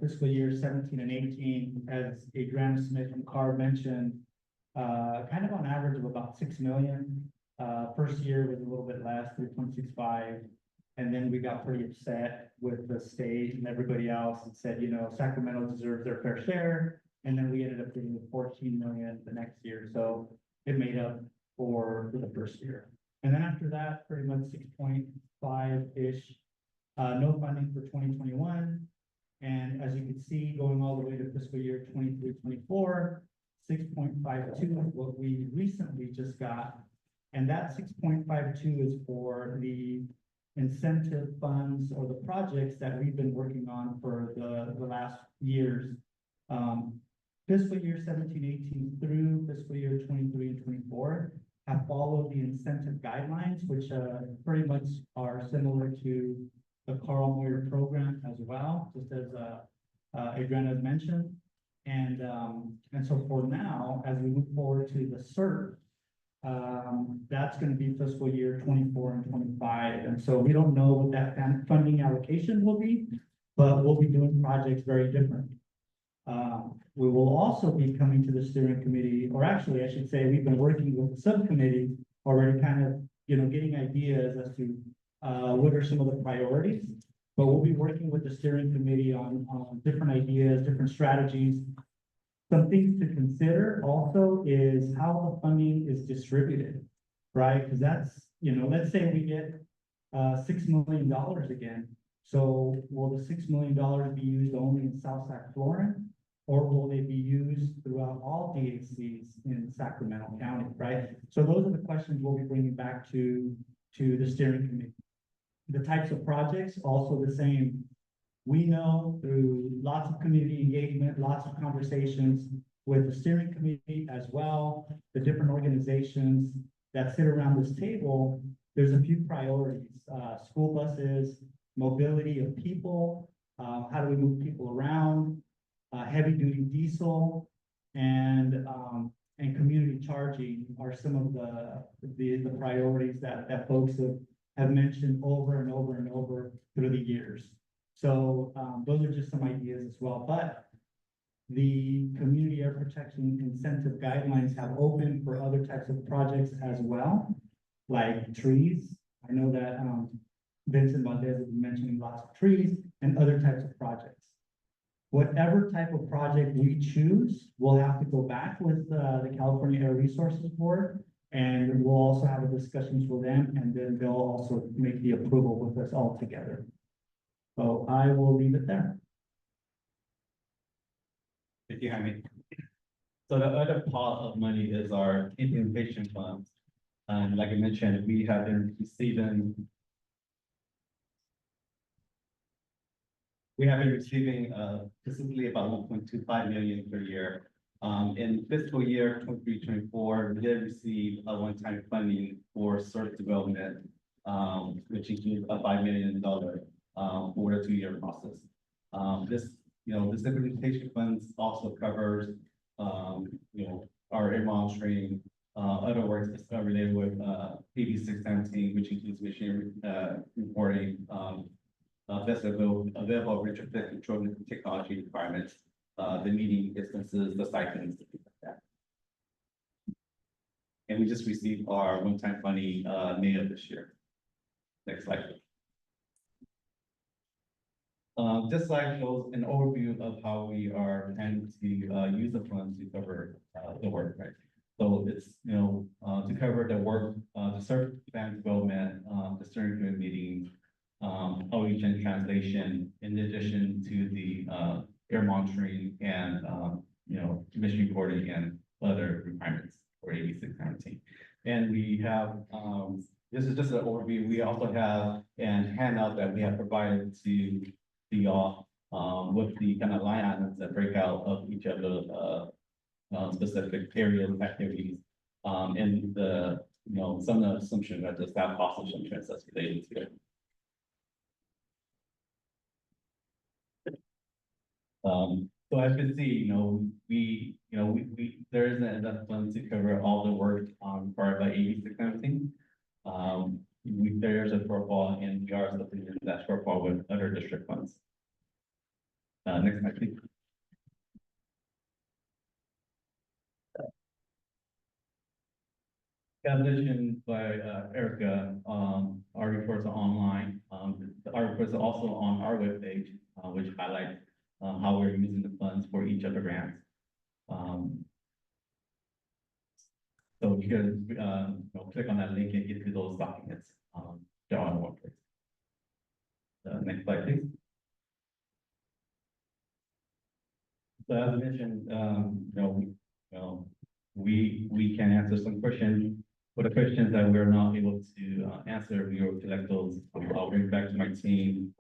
fiscal year 17 and 18, as Adriana Smith from CAR mentioned, kind of on average of about 6 million. First year was a little bit less, 3.65. And then we got pretty upset with the state and everybody else and said, you know, Sacramento deserves their fair share. And then we ended up getting 14 million the next year. So it made up for the first year. And then after that, pretty much 6.5-ish, no funding for 2021. And as you can see, going all the way to fiscal year 23-24, 6.52 is what we recently just got. And that 6.52 is for the incentive funds or the projects that we've been working on for the last years. Fiscal year 17-18 through fiscal year 23 and 24 have followed the incentive guidelines, which pretty much are similar to the Carl Moyer program as well, just as Adriana has mentioned. And so for now, as we move forward to the CERT, that's going to be fiscal year 24 and 25. And so we don't know what that funding allocation will be, but we'll be doing projects very different. We will also be coming to the steering committee, or actually, I should say, we've been working with the subcommittee already, kind of, you know, getting ideas as to what are some of the priorities. But we'll be working with the steering committee on different ideas, different strategies. Some things to consider also is how the funding is distributed, right? Because that's, you know, let's say we get $6 million again. So will the $6 million be used only in South Sac Florin? Or will they be used throughout all DHCs in Sacramento County, right? So those are the questions we'll be bringing back to the steering committee. The types of projects, also the same. We know through lots of community engagement, lots of conversations with the steering committee as well, the different organizations that sit around this table, there's a few priorities, school buses, mobility of people, how do we move people around, heavy duty diesel, and community charging are some of the priorities that folks have mentioned over and over and over through the years. So those are just some ideas as well. But the community air protection incentive guidelines have opened for other types of projects as well, like trees. I know that Vincent Valdez has been mentioning lots of trees and other types of projects. Whatever type of project we choose, we'll have to go back with the California Air Resources Board, and we'll also have discussions with them, and then they'll also make the approval with us all together. So I will leave it there. Thank you, Jaime. So the other part of money is our implementation funds. Like I mentioned, we have been receiving consistently about 1.25 million per year. In fiscal year 23-24, we did receive a one-time funding for CERT development, which includes a $5 million for a 2-year process. This implementation funds also covers, our air monitoring, other works that's related with AB 617, which includes mission reporting, available retrofit control technology requirements, the meeting distances, the stipends, things like that. And we just received our one-time funding May of this year. Next slide. This slide shows an overview of how we are planning to use the funds to cover the work, right? So it's, to cover the work, the CERT plan development, the steering committee meetings, outreach and translation, in addition to the air monitoring and, mission reporting and other requirements for AB 617. And we have, this is just an overview. We also have an handout that we have provided to to y'all, with the kind of line items that break out of each of the, specific areas of activities. And the, some of the assumptions that the staff cost assumptions that's related to it. So as you can see, there isn't enough funds to cover all the work, required by AB 617. There's a shortfall and we are looking into that shortfall with other district funds. Next slide, please. As mentioned by Erica, our reports are online. Our reports are also on our webpage, which highlight how we're using the funds for each of the grants. So you can click on that link and get to those documents. They're all in one place. Next slide, please. So as I mentioned, we can answer some questions. For the questions that we're not able to answer, we will collect those. I'll bring back to my team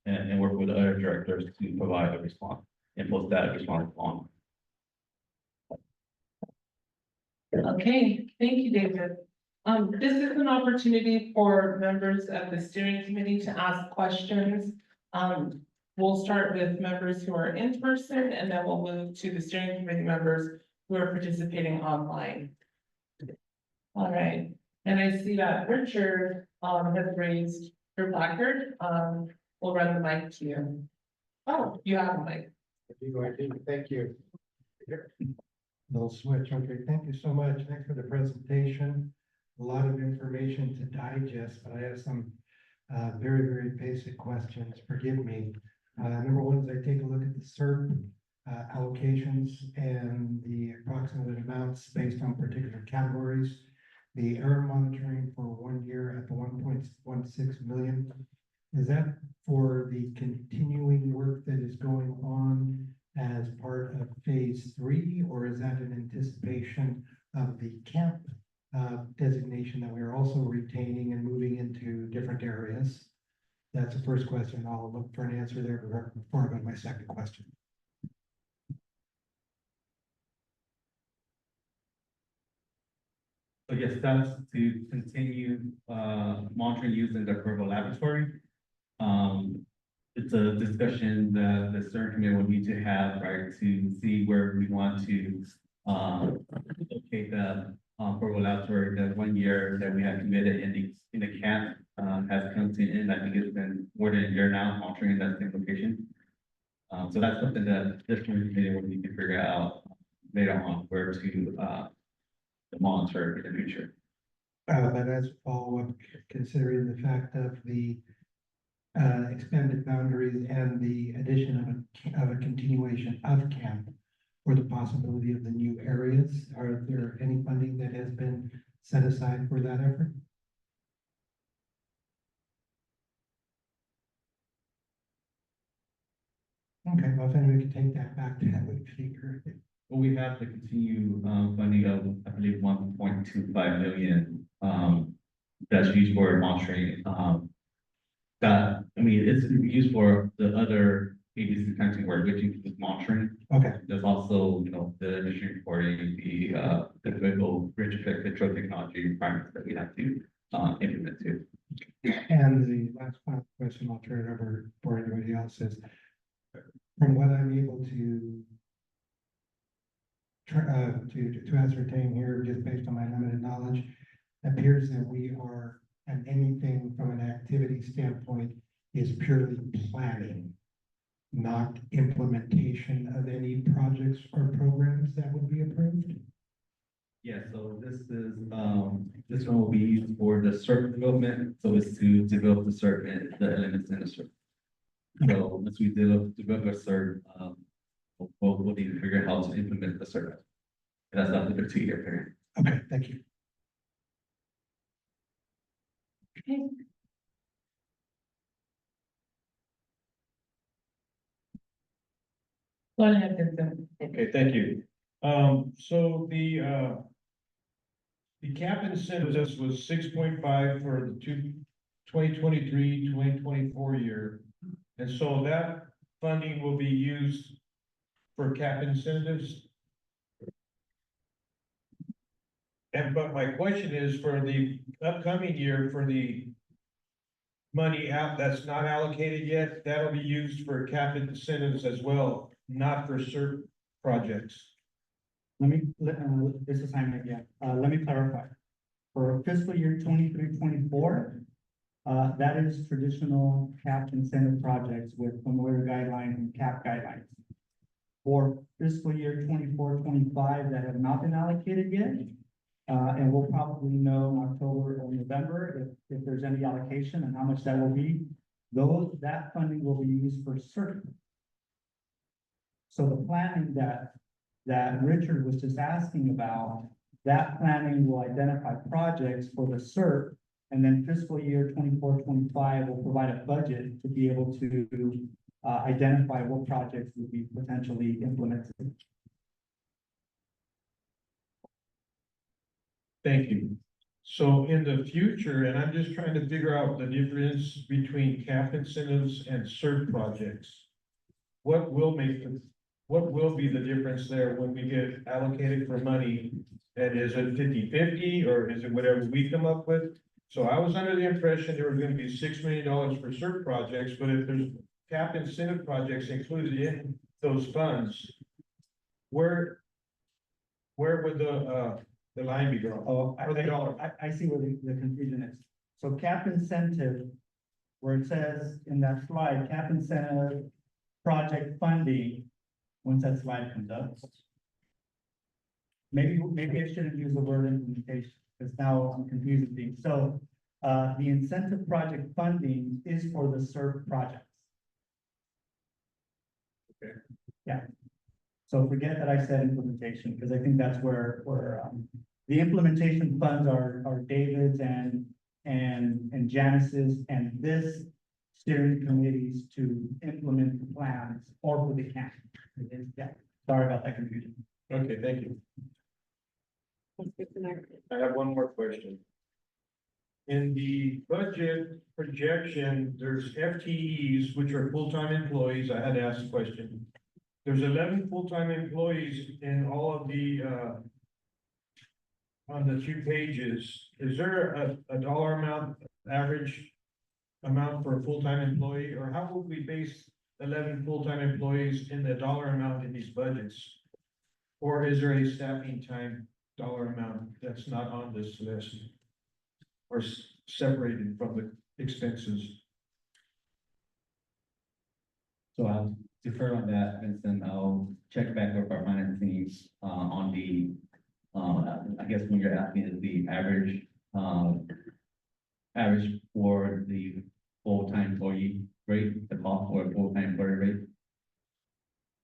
and work with other directors to provide a response and post that response on. Okay, thank you, David. This is an opportunity for members of the steering committee to ask questions. We'll start with members who are in person, and then we'll move to the steering committee members who are participating online. All right, and I see that Richard has raised your placard. We'll run the mic to you. Oh, you have a mic. Thank you. Little switch, okay, thank you so much. Thanks for the presentation. A lot of information to digest, but I have some very, very basic questions, forgive me. Number one is I take a look at the CERB allocations and the approximate amounts based on particular categories. The error monitoring for 1 year at the 1.16 million. Is that for the continuing work that is going on as part of phase 3, or is that an anticipation of the camp designation that we are also retaining and moving into different areas? That's the first question. I'll look for an answer there before I go to my second question. So yes, that's to continue monitoring using the Corvo laboratory. It's a discussion that the CERN committee will need to have, right, to see where we want to locate the Corvo laboratory. That 1 year that we have committed in the camp has come to an end. I think it's been more than a year now monitoring that same location. So that's something that this committee will need to figure out later on where to monitor in the future. But as a follow-up, considering the fact of the expanded boundaries and the addition of a continuation of camp for the possibility of the new areas, are there any funding that has been set aside for that effort? Okay, well, if anybody could take that back, that would be great. Well, we have to continue funding of, I believe, 1.25 million that's used for monitoring. That, I mean, it's used for the other ABC country work, which includes monitoring. Okay. There's also, the emission reporting, the vehicle rich control technology requirements that we have to implement too. And the last question, I'll turn it over for anybody else, is from what I'm able to ascertain here, just based on my limited knowledge, appears that we are, and anything from an activity standpoint is purely planning, not implementation of any projects or programs that would be approved. Yeah, so this is, this one will be used for the CERT development, so it's to develop the CERT and the elements in the CERT. So once we develop a CERT, we'll need to figure out how to implement the CERT. That's not the 2-year period. Okay, thank you. Okay. Go ahead, Vincent. Okay, thank you. So the cap incentives was 6.5 for the 2023-2024 year. And so that funding will be used for cap incentives. And but my question is for the upcoming year, for the money out that's not allocated yet, that'll be used for cap incentives as well, not for CERT projects. This is Jaime again. Let me clarify. For fiscal year 23-24, that is traditional cap incentive projects with familiar guidelines and cap guidelines. For fiscal year 24-25 that have not been allocated yet, and we'll probably know in October or November if there's any allocation and how much that will be. That funding will be used for CERT. So the planning that Richard was just asking about, that planning will identify projects for the CERT. And then fiscal year 24-25 will provide a budget to be able to identify what projects would be potentially implemented. Thank you. So in the future, and I'm just trying to figure out the difference between cap incentives and CERT projects. What will be the difference there when we get allocated for money? And is it 50-50 or is it whatever we come up with? So I was under the impression there was going to be $6 million for CERT projects, but if there's cap incentive projects included in those funds, where would the line be drawn? Oh, Or the dollar? I see where the confusion is. So cap incentive, where it says in that slide, cap incentive project funding, once that slide comes up. Maybe I shouldn't use the word implementation, because now I'm confusing things. So, the incentive project funding is for the CERT projects. Okay. Yeah. So forget that I said implementation, because I think that's where the implementation funds are David's and Janice's, and this steering committees to implement the plans or for the camp. Yeah, sorry about that confusion. Okay, thank you. I have one more question. In the budget projection, there's FTEs, which are full-time employees. I had to ask the question. There's 11 full-time employees in all of the, on the 2 pages. Is there a dollar amount, average amount for a full-time employee? Or how would we base 11 full-time employees in the dollar amount in these budgets? Or is there a staffing time dollar amount that's not on this list? Or separated from the expenses? So I'll defer on that, Vincent. I'll check back with our finance teams on the, I guess when you're asking is the average for the full-time employee rate, the cost for a full-time employee rate.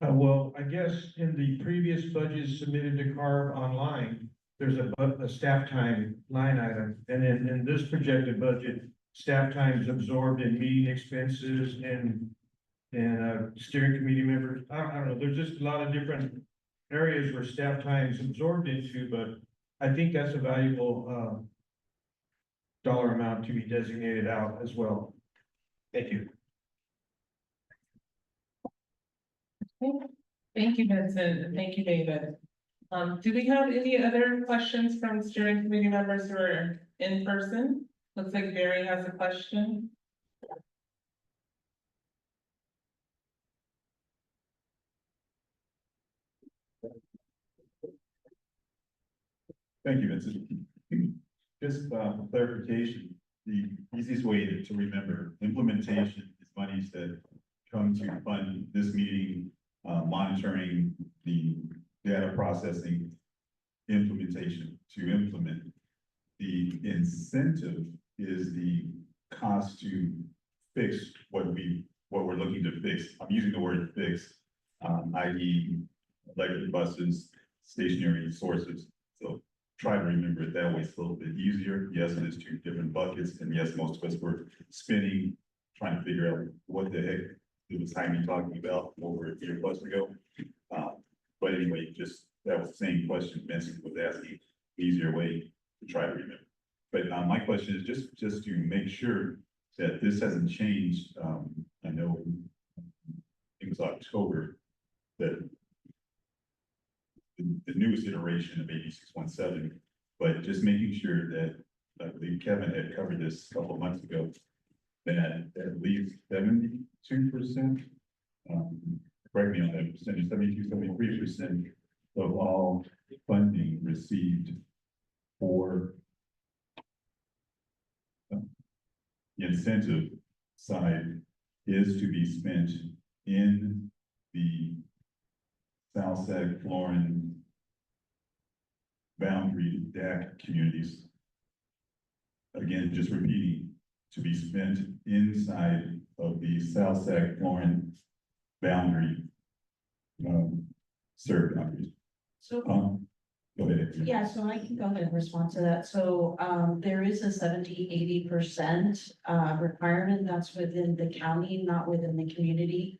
Well, I guess in the previous budget submitted to CARB online, there's a staff time line item, and then in this projected budget, staff time is absorbed in meeting expenses and steering committee members. I don't know, there's just a lot of different areas where staff time is absorbed into, but I think that's a valuable dollar amount to be designated out as well. Thank you. Thank you, Vincent, and thank you, David. Do we have any other questions from steering committee members who are in person? Looks like Barry has a question. Thank you, Vincent. Just for clarification, the easiest way to remember, implementation is monies that come to fund this meeting, monitoring the data processing, implementation to implement. The incentive is the cost to fix what we're looking to fix. I'm using the word fix, i.e. electric buses, stationary sources. So try to remember it that way. It's a little bit easier. Yes, it is 2 different buckets, and yes, most of us were spinning, trying to figure out what the heck it was Jaime talking about over a year plus ago. But anyway, just that was the same question Vincent was asking, easier way to try to remember. But my question is just to make sure that this hasn't changed. I know was October, that the newest iteration of 8617, but just making sure that, I believe Kevin had covered this a couple of months ago, that at least 72%, correct me on that percentage, 73% of all funding received for the incentive side is to be spent in the South Sag, Florin boundary DAC communities. Again, just repeating, to be spent inside of the South Sag, Florin boundary, served boundaries. So, Go ahead. yeah, so I can go ahead and respond to that. So, there is a 70-80% requirement that's within the county, not within the community.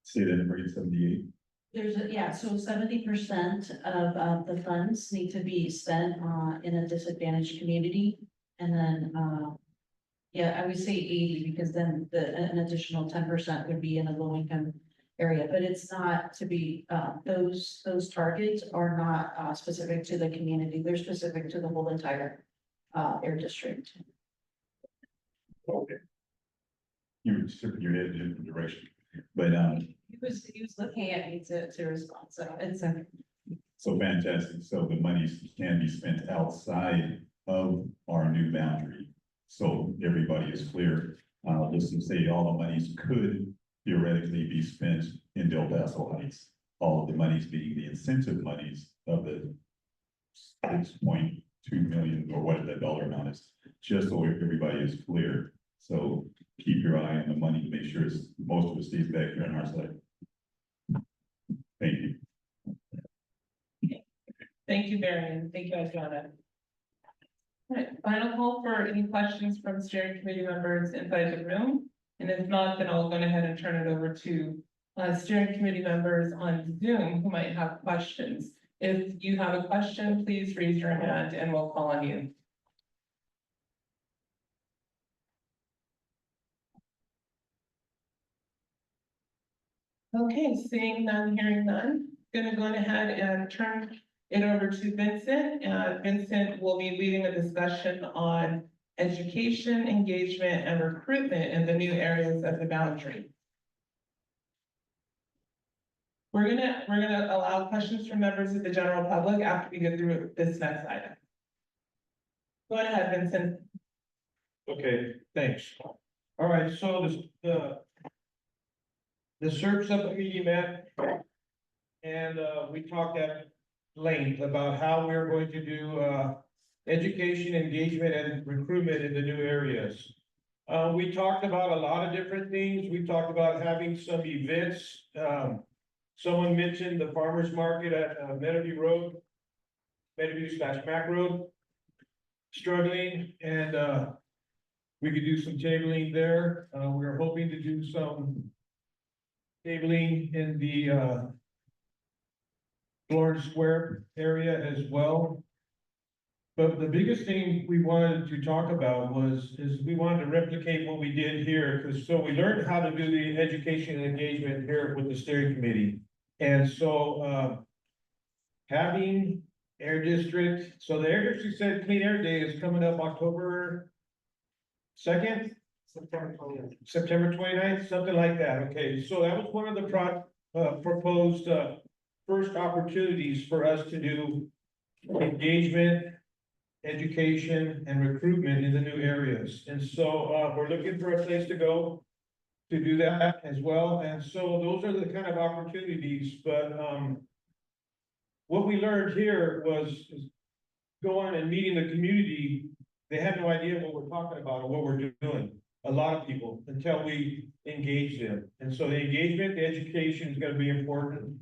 Say that in rate 78. There's a, yeah, so 70% of the funds need to be spent in a disadvantaged community. And then, yeah, I would say 80 because then an additional 10% would be in a low income area, but it's not to be, those targets are not specific to the community. They're specific to the whole entire air district. Okay. You were tipping your head in a different direction, but, He was looking at me to respond, so it's a. so fantastic. So the monies can be spent outside of our new boundary. So everybody is clear. Let's just say all the monies could theoretically be spent in Del Paso Heights. All of the monies being the incentive monies of the 6.2 million or whatever that dollar amount is, just so everybody is clear. So keep your eye on the money to make sure most of it stays back here on our side. Thank you. Thank you, Marion. Thank you, Adriana. All right, final call for any questions from steering committee members inside the room. And if not, then I'll go ahead and turn it over to steering committee members on Zoom who might have questions. If you have a question, please raise your hand and we'll call on you. Okay, seeing none, hearing none, gonna go ahead and turn it over to Vincent. Vincent will be leading a discussion on education, engagement, and recruitment in the new areas of the boundary. We're gonna allow questions from members of the general public after we get through this next item. Go ahead, Vincent. Okay, thanks. All right, so the search subcommittee met. And we talked at length about how we're going to do education, engagement, and recruitment in the new areas. We talked about a lot of different things. We talked about having some events. Someone mentioned the farmer's market at Meadowview Road, Meadowview/Mac Road, struggling, and we could do some tabling there. We're hoping to do some tabling in the Florida Square area as well. But the biggest thing we wanted to talk about is we wanted to replicate what we did here, because so we learned how to do the education and engagement here with the steering committee. And so having Air District, so the Air District said Clean Air Day is coming up October 2nd? September 29th, something like that. Okay, so that was one of the proposed first opportunities for us to do engagement, education, and recruitment in the new areas. And so we're looking for a place to go to do that as well. And so those are the kind of opportunities, but what we learned here was going and meeting the community. They had no idea what we're talking about or what we're doing. A lot of people, until we engage them. And so the engagement, the education is going to be important.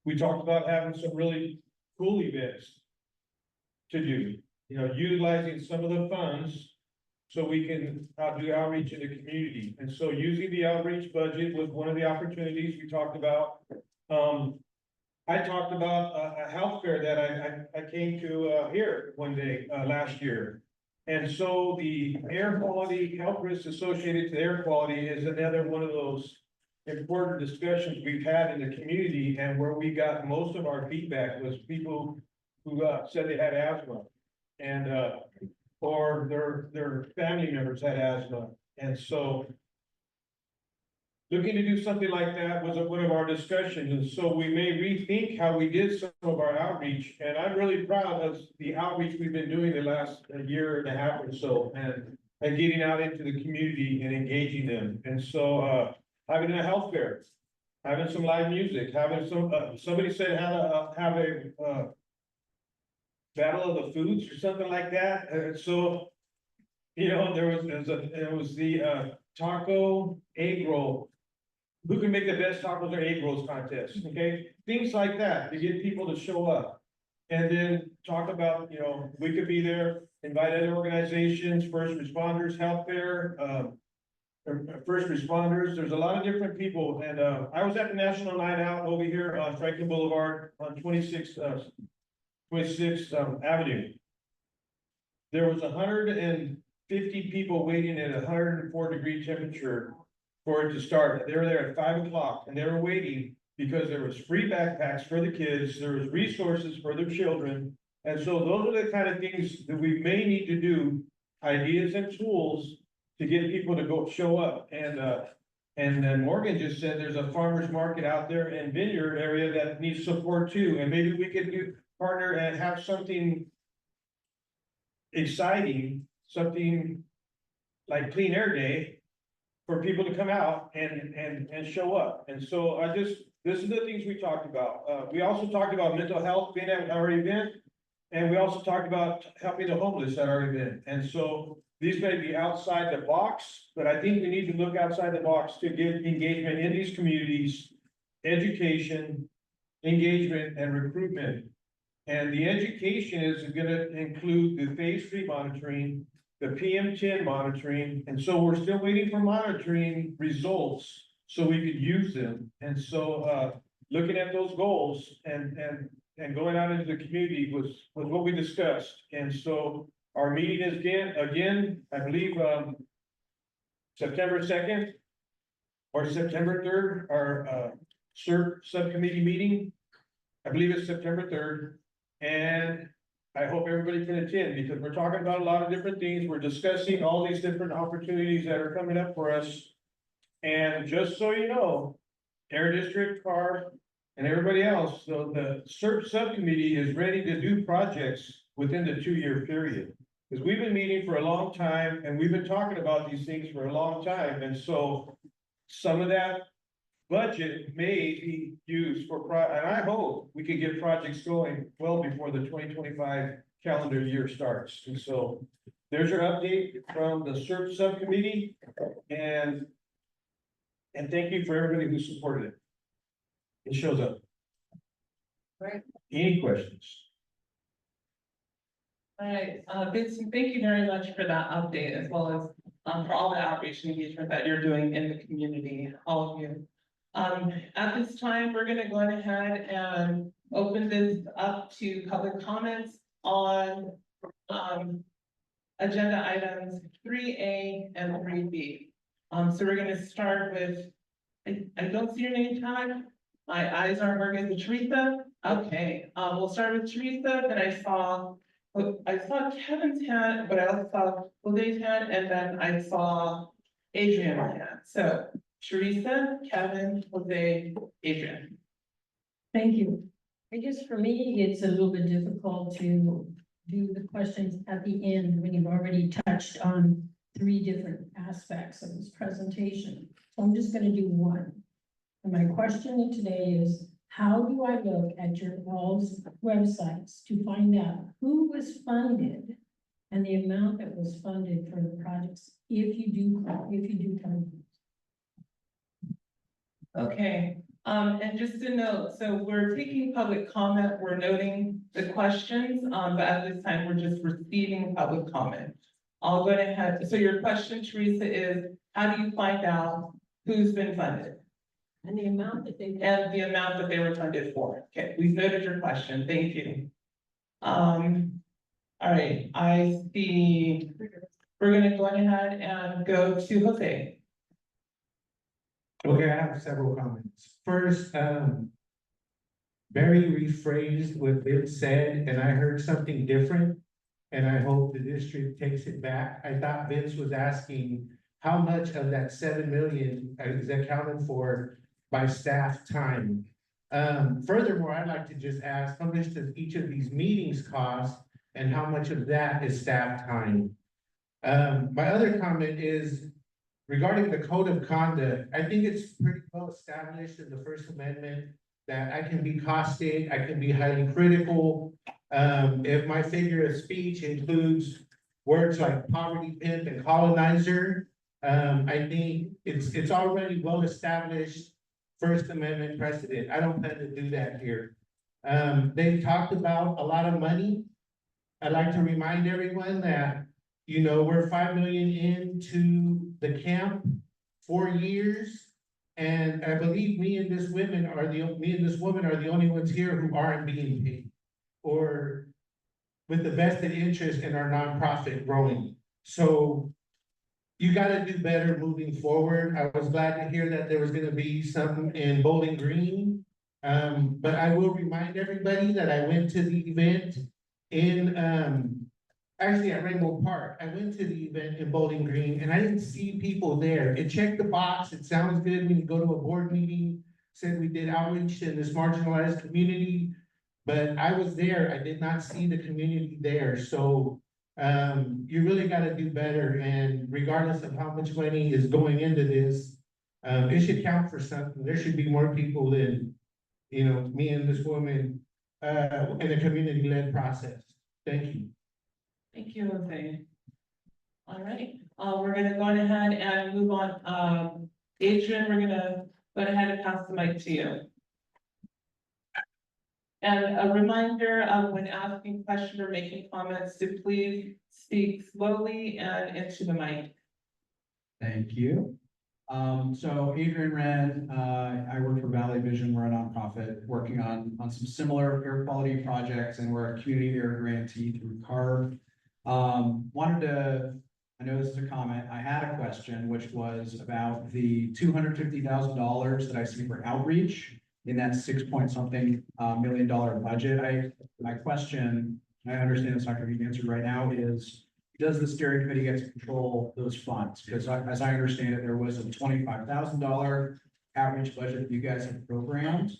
We talked about having some really cool events to do, you know, utilizing some of the funds so we can do outreach in the community. And so using the outreach budget was one of the opportunities we talked about. I talked about a health fair that I came to here one day last year. And so the air quality, health risks associated to air quality is another one of those important discussions we've had in the community, and where we got most of our feedback was people who said they had asthma. And or their family members had asthma. And so looking to do something like that was one of our discussions, and so we may rethink how we did some of our outreach. And I'm really proud of the outreach we've been doing the last year and a half or so, and getting out into the community and engaging them. And so having a health fair, having some live music, having some, somebody said have a battle of the foods or something like that. And so, you know, there was the taco egg roll. Who can make the best tacos or egg rolls contest, okay? Things like that to get people to show up. And then talk about, you know, we could be there, invite other organizations, first responders, health fair, first responders. There's a lot of different people. And I was at the National Night Out over here on Franklin Boulevard on 26th Avenue. There was 150 people waiting at 104-degree temperature for it to start. They were there at 5 o'clock, and they were waiting because there was free backpacks for the kids, there was resources for their children. And so those are the kind of things that we may need to do, ideas and tools to get people to go show up. And then Morgan just said there's a farmer's market out there in Vineyard area that needs support too. And maybe we could partner and have something exciting, something like Clean Air Day, for people to come out and show up. And so this is the things we talked about. We also talked about mental health being at our event. And we also talked about helping the homeless at our event. And so these may be outside the box, but I think we need to look outside the box to get engagement in these communities, education, engagement, and recruitment. And the education is gonna include the phase 3 monitoring, the PM10 monitoring, and so we're still waiting for monitoring results so we could use them. And so looking at those goals and going out into the community was what we discussed. And so our meeting is again, I believe September 2nd or September 3rd, our CERT subcommittee meeting. I believe it's September 3rd. And I hope everybody can attend, because we're talking about a lot of different things. We're discussing all these different opportunities that are coming up for us. And just so you know, Air District, CARB, and everybody else, so the CERT subcommittee is ready to do projects within the 2-year period. Because we've been meeting for a long time, and we've been talking about these things for a long time. And so some of that budget may be used for, and I hope we can get projects going well before the 2025 calendar year starts. And so there's your update from the CERT subcommittee, and thank you for everybody who supported it. It shows up. Right. Any questions? All right, Vincent, thank you very much for that update, as well as for all the outreach and engagement that you're doing in the community, all of you. At this time, we're gonna go ahead and open this up to public comments on agenda items 3A and 3B. So we're gonna start with, I don't see your name tag. My eyes aren't working. Is it Teresa? Okay, we'll start with Teresa. Then I saw Kevin's hand, but I also saw Jose's hand, and then I saw Adrian's hand. So Teresa, Kevin, Jose, Adrian. Thank you. I guess for me, it's a little bit difficult to do the questions at the end when you've already touched on 3 different aspects of this presentation. So I'm just going to do one. And my question today is, how do I look at your all's websites to find out who was funded and the amount that was funded for the projects if you do come? Okay, and just to note, so we're taking public comment, we're noting the questions, but at this time, we're just receiving public comment. I'll go ahead, so your question, Teresa, is how do you find out who's been funded? And the amount that they were funded for. Okay, we've noted your question, thank you. All right, I see, we're gonna go ahead and go to Jose. Okay, I have several comments. First, Barry rephrased what Vince said, and I heard something different. And I hope the district takes it back. I thought Vince was asking how much of that 7 million is accounted for by staff time. Furthermore, I'd like to just ask, how much does each of these meetings cost? And how much of that is staff time? My other comment is regarding the code of conduct. I think it's pretty well established in the First Amendment that I can be caustic, I can be highly critical. If my figure of speech includes words like poverty pimp and colonizer, I think it's already well established First Amendment precedent. I don't plan to do that here. They talked about a lot of money. I'd like to remind everyone that, you know, we're 5 million into the camp, 4 years. And I believe me and this woman are the only ones here who aren't being paid or with the vested interest in our nonprofit growing. So you gotta do better moving forward. I was glad to hear that there was gonna be something in Bowling Green. But I will remind everybody that I went to the event in, actually at Rainbow Park. I went to the event in Bowling Green and I didn't see people there. It checked the box. It sounds good when you go to a board meeting, said we did outreach in this marginalized community. But I was there, I did not see the community there, so you really gotta do better, and regardless of how much money is going into this, it should count for something. There should be more people than, you know, me and this woman in a community-led process. Thank you. Thank you, Jose. All right, we're gonna go ahead and move on. Adrian, we're gonna go ahead and pass the mic to you. And a reminder of when asking questions or making comments to please speak slowly and into the mic. Thank you. So Adrian Wren, I work for Valley Vision. We're a nonprofit working on some similar air quality projects, and we're a community air grantee through CARB. I know this is a comment. I had a question, which was about the $250,000 that I see for outreach in that $6-point-something million budget. My question, and I understand it's not going to be answered right now, is does the steering committee get to control those funds? Because as I understand it, there was a $25,000 outreach budget that you guys have programmed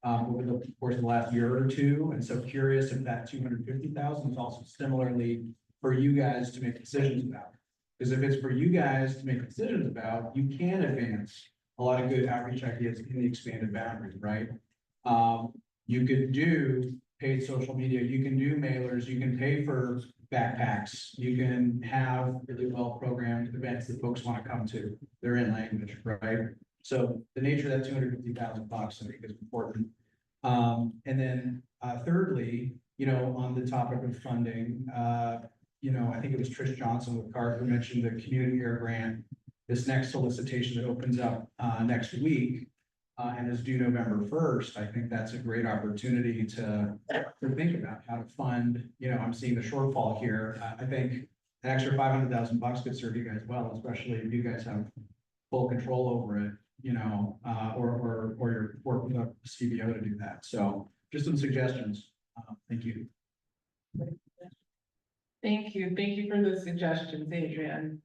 over the course of the last year or two. And so curious if that $250,000 is also similarly for you guys to make decisions about. Because if it's for you guys to make decisions about, you can advance a lot of good outreach ideas in the expanded boundaries, right? You could do paid social media, you can do mailers, you can pay for backpacks, you can have really well-programmed events that folks want to come to. They're in language, right? So the nature of that $250,000 I think is important. And then thirdly, you know, on the topic of funding, you know, I think it was Trish Johnson with CARB who mentioned the community air grant. This next solicitation that opens up next week and is due November 1st, I think that's a great opportunity to think about how to fund, you know, I'm seeing the shortfall here. I think an extra $500,000 could serve you guys well, especially if you guys have full control over it, you know, or you're working with a CBO to do that. So just some suggestions. Thank you. Thank you for the suggestions, Adrian.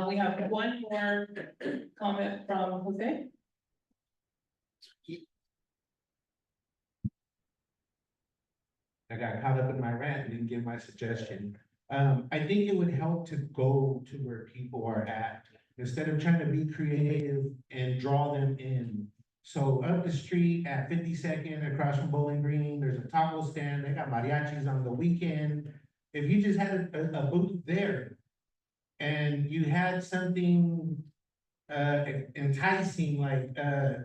We have one more comment from Jose. I got caught up in my rant and didn't give my suggestion. I think it would help to go to where people are at instead of trying to be creative and draw them in. So up the street at 52nd across from Bowling Green, there's a taco stand. They got mariachis on the weekend. If you just had a booth there and you had something enticing like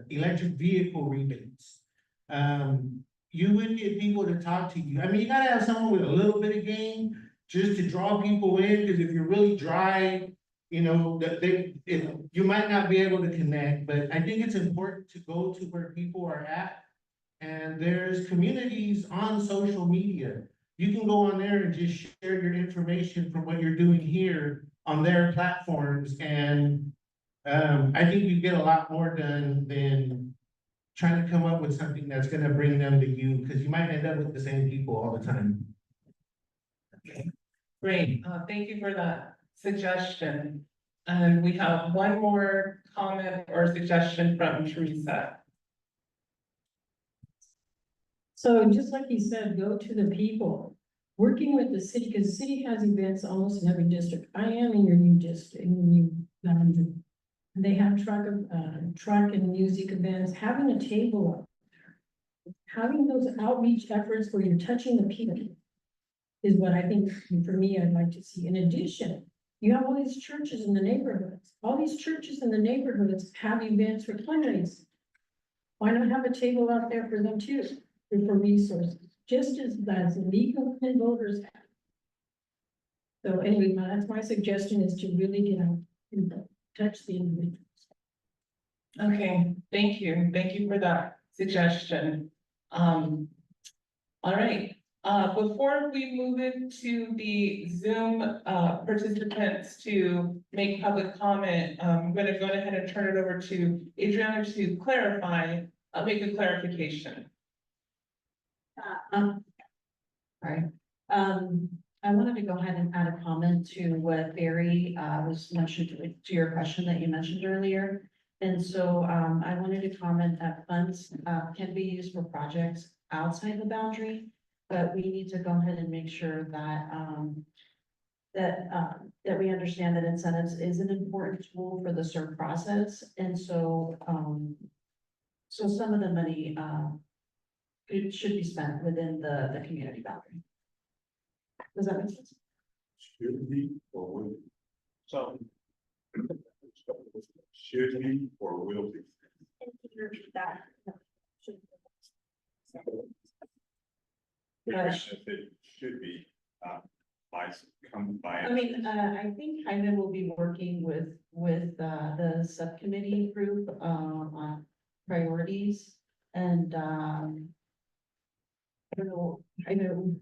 electric vehicle rebates, you would get people to talk to you. I mean, you gotta have someone with a little bit of game just to draw people in, because if you're really dry, you know, you might not be able to connect. But I think it's important to go to where people are at. And there's communities on social media. you can go on there and just share your information from what you're doing here on their platforms, and I think you get a lot more done than trying to come up with something that's gonna bring them to you, because you might end up with the same people all the time. Great, thank you for that suggestion. And we have one more comment or suggestion from Teresa. So just like you said, go to the people, working with the city, because the city has events almost in every district. I am in your new district, in your new boundary. They have truck and music events, having a table up there. Having those outreach efforts where you're touching the people is what I think, for me, I'd like to see. In addition, you have all these churches in the neighborhoods. All these churches in the neighborhoods have events for fundraising. Why not have a table out there for them too, for resources, just as legal and voters have. So anyway, that's my suggestion, is to really get out and touch the individuals. Okay, thank you. Thank you for that suggestion. All right, before we move into the Zoom participants to make public comment, I'm gonna go ahead and turn it over to Adriana to clarify, make a clarification. Sorry. I wanted to go ahead and add a comment to what Barry was mentioned to your question that you mentioned earlier. And so I wanted to comment that funds can be used for projects outside the boundary, but we need to go ahead and make sure that that we understand that incentives is an important tool for the CERB process. And so so some of the money it should be spent within the community boundary. Does that make sense? Should be or will be? So. Should be or will be? If it should be, I mean, I think Jaime will be working with the subcommittee group on priorities, and I know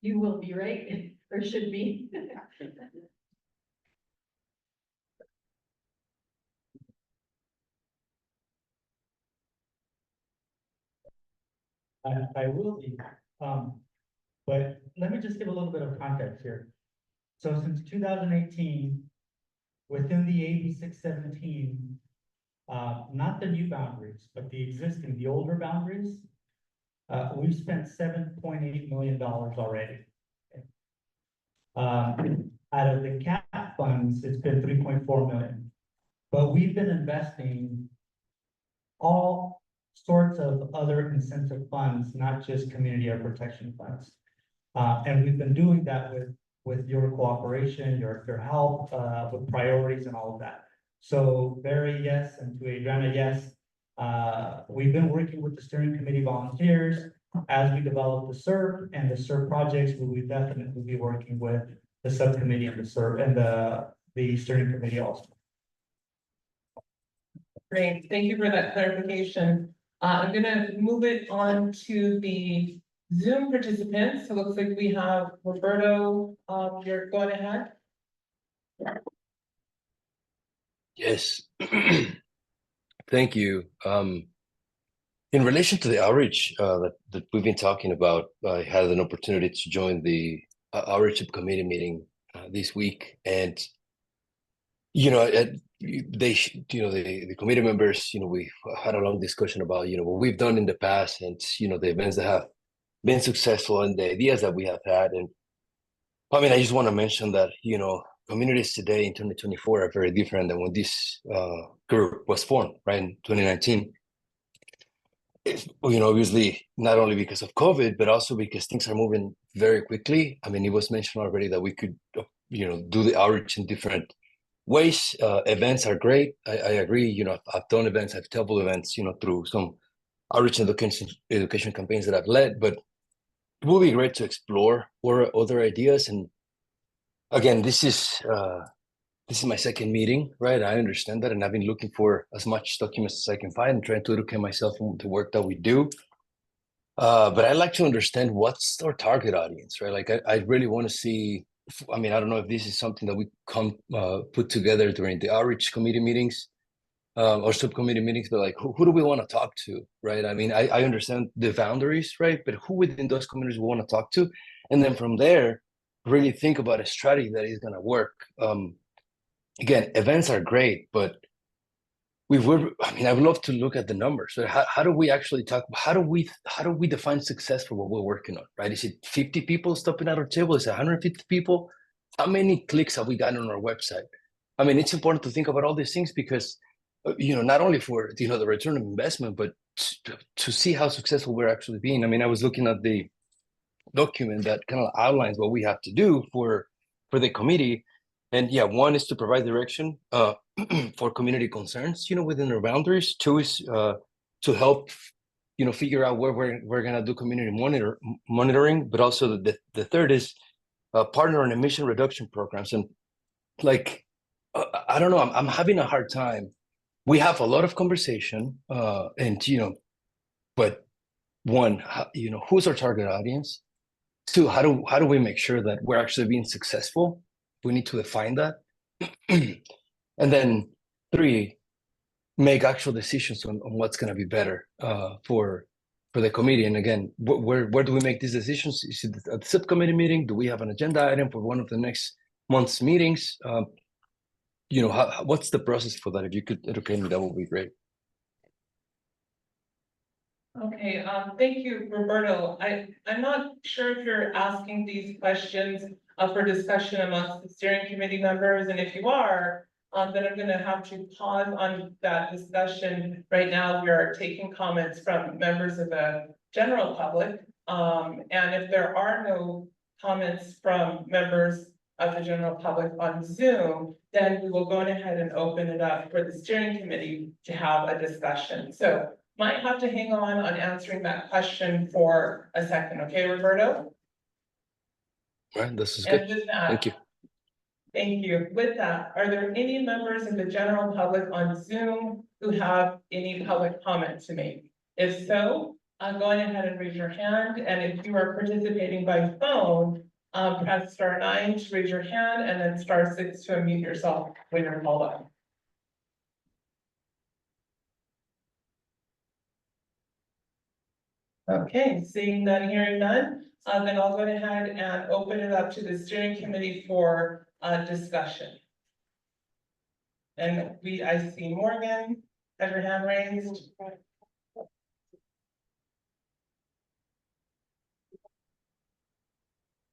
you will be, right, or should be. I will be, but let me just give a little bit of context here. So since 2018, within the AB 617, not the new boundaries, but the existing, the older boundaries, we've spent $7.8 million already. Out of the CAP funds, it's been 3.4 million, but we've been investing all sorts of other incentive funds, not just community air protection funds. And we've been doing that with your cooperation, your help, with priorities and all of that. So Barry, yes, and to Adriana, yes. We've been working with the steering committee volunteers as we develop the CERB and the CERB projects. We will definitely be working with the subcommittee and the CERB and the steering committee also. Great, thank you for that clarification. I'm gonna move it on to the Zoom participants. So it looks like we have Roberto, you're going ahead. Yes. Thank you. In relation to the outreach that we've been talking about, I had an opportunity to join the outreach committee meeting this week, and the committee members, we had a long discussion about what we've done in the past, and the events that have been successful and the ideas that we have had. And I mean, I just want to mention that communities today in 2024 are very different than when this group was formed, right, in 2019. Obviously, not only because of COVID, but also because things are moving very quickly. I mean, it was mentioned already that we could, do the outreach in different ways. Events are great. I agree. I've done events, I've double events, through some outreach education campaigns that I've led, but it will be great to explore other ideas. And again, this is my second meeting, right? I understand that, and I've been looking for as much documents as I can find and trying to educate myself on the work that we do. But I'd like to understand what's our target audience, right? Like, I really want to see, I mean, I don't know if this is something that we put together during the outreach committee meetings, or subcommittee meetings, but like, who do we want to talk to, right? I mean, I understand the boundaries, right? But who within those communities we want to talk to? And then from there, really think about a strategy that is going to work. Again, events are great, but I mean, I would love to look at the numbers. So how do we actually talk? How do we define success for what we're working on, right? Is it 50 people stopping at our table? Is it 150 people? How many clicks have we gotten on our website? I mean, it's important to think about all these things because, not only for, the return of investment, but to see how successful we're actually being. I mean, I was looking at the document that kind of outlines what we have to do for the committee. And yeah, one is to provide direction for community concerns, within our boundaries. Two is to help, figure out where we're gonna do community monitoring. But also the third is partner on emission reduction programs. And like, I don't know, I'm having a hard time. We have a lot of conversation, and but one, who's our target audience? Two, how do we make sure that we're actually being successful? We need to define that. And then three, make actual decisions on what's going to be better for the committee. And again, where do we make these decisions? Is it at the subcommittee meeting? Do we have an agenda item for one of the next month's meetings? What's the process for that? If you could educate me, that would be great. Okay, thank you, Roberto. I'm not sure if you're asking these questions for discussion amongst the steering committee members, and if you are, then I'm gonna have to pause on that discussion. Right now, we are taking comments from members of the general public. And if there are no comments from members of the general public on Zoom, then we will go ahead and open it up for the steering committee to have a discussion. So might have to hang on answering that question for a second, okay, Roberto? All right, this is And good. with that, Thank you. Thank you. With that, are there any members of the general public on Zoom who have any public comment to make? If so, go ahead and raise your hand, and if you are participating by phone, press *9 to raise your hand, and then *6 to unmute yourself when you're called on. Okay, seeing none, hearing none, then I'll go ahead and open it up to the steering committee for discussion. And I see Morgan, has your hand raised.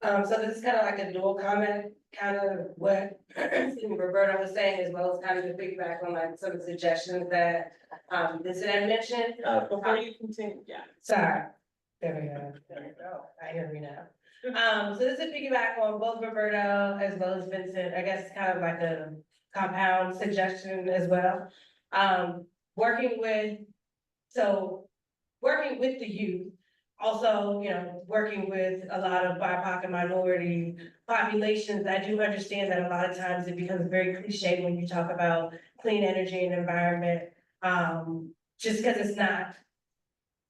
So this is kind of like a dual comment, kind of what Roberta was saying, as well as kind of to piggyback on like some of the suggestions that this had mentioned. Before you continue, yeah. Sorry. There we go. I hear me now. So this is a piggyback on both Roberto as well as Vincent. I guess it's kind of like a compound suggestion as well. Working with the youth. Also, working with a lot of BIPOC and minority populations, I do understand that a lot of times it becomes very cliche when you talk about clean energy and environment. Just because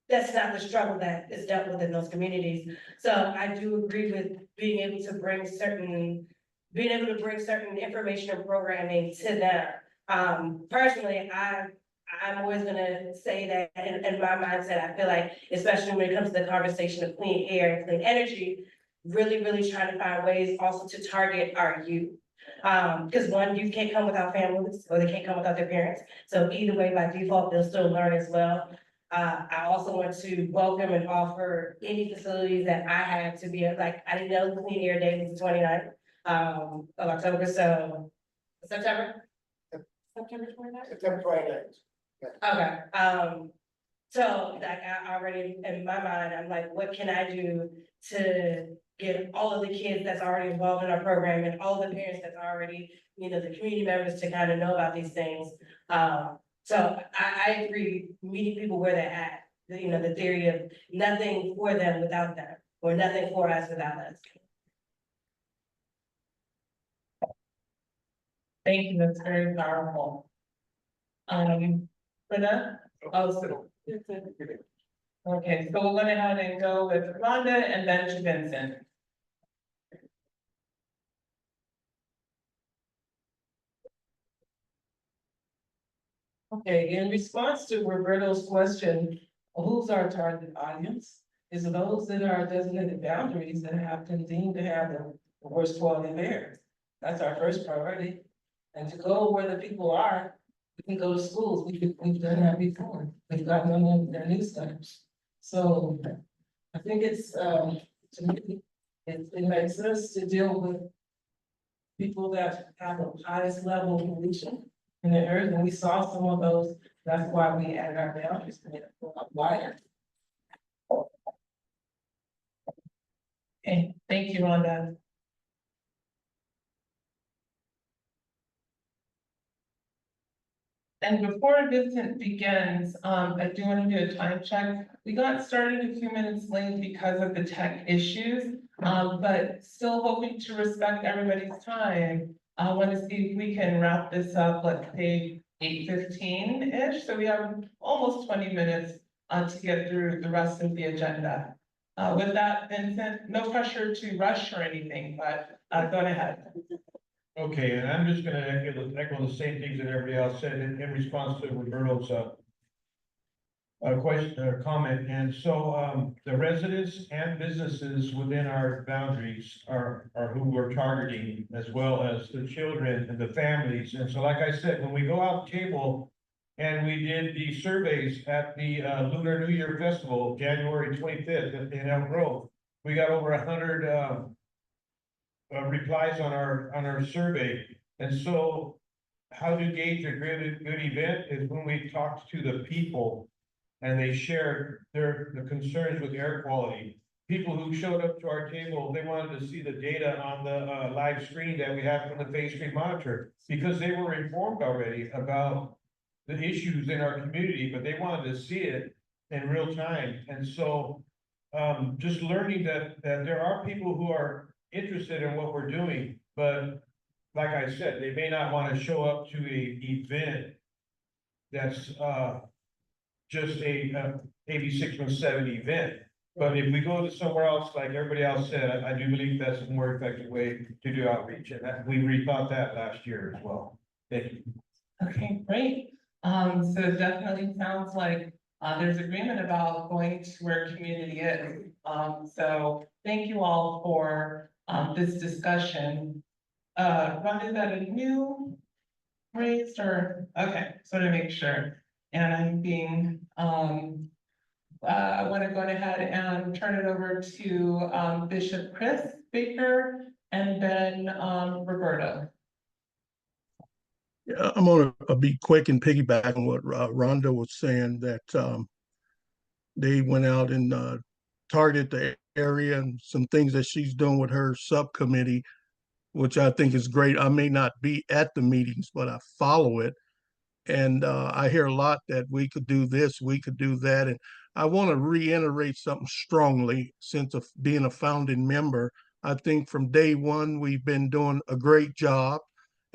that's not the struggle that is dealt with in those communities. So I do agree with being able to bring certain information and programming to them. Personally, I'm always gonna say that in my mindset, I feel like, especially when it comes to the conversation of clean air and clean energy, really, really trying to find ways also to target our youth. Because one, youth can't come without families, or they can't come without their parents. So either way, by default, they'll still learn as well. I also want to welcome and offer any facilities that I have to be, like, I didn't know the Clean Air Day was the 29th of October, so September 29th? September 29th. Okay, so like I already, in my mind, I'm like, what can I do to get all of the kids that's already involved in our program and all the parents that's already, the community members to kind of know about these things. So I agree, meeting people where they're at, the theory of nothing for them without them, or nothing for us without us. Thank you, that's very powerful. Brenda? Oh, so. Okay, so we're gonna go ahead and go with Rhonda and then to Vincent. Okay, in response to Roberto's question, who's our target audience? Is it those that are designated boundaries that have been deemed to have the worst quality of air? That's our first priority. And to go where the people are, we can go to schools, we've done that before, we've gotten them in their newsletters. So I think it's, to me, it makes sense to deal with people that have the highest level of pollution in the earth, and we saw some of those. That's why we added our boundaries to make it a lot wider. Okay, thank you, Rhonda. And before Vincent begins, I do want to do a time check. We got started a few minutes late because of the tech issues, but still hoping to respect everybody's time. I want to see if we can wrap this up, let's say 8:15-ish, so we have almost 20 minutes to get through the rest of the agenda. With that, Vincent, no pressure to rush or anything, but go ahead. Okay, and I'm just gonna echo the same things that everybody else said in response to Roberto's question or comment. And so the residents and businesses within our boundaries are who we're targeting, as well as the children and the families. And so, like I said, when we go out table and we did the surveys at the Lunar New Year Festival, January 25th in Elk Grove, we got over 100 replies on our survey. And so how to gauge a good event is when we talked to the people and they shared the concerns with air quality. People who showed up to our table, they wanted to see the data on the live screen that we have from the Phase 3 monitor, because they were informed already about the issues in our community, but they wanted to see it in real time. And so just learning that there are people who are interested in what we're doing, but like I said, they may not want to show up to a event that's just a AB 617 event. But if we go to somewhere else, like everybody else said, I do believe that's a more effective way to do outreach, and that we rethought that last year as well. Thank you. Okay, great. So it definitely sounds like there's agreement about going to where community is. So thank you all for this discussion. Rhonda, is that a new raised or, okay, so to make sure. And I'm being, I want to go ahead and turn it over to Bishop Chris Baker and then Roberto. Yeah, I'm gonna be quick and piggyback on what Rhonda was saying, that they went out and targeted the area and some things that she's doing with her subcommittee, which I think is great. I may not be at the meetings, but I follow it. And I hear a lot that we could do this, we could do that. And I want to reiterate something strongly, since of being a founding member. I think from day one, we've been doing a great job,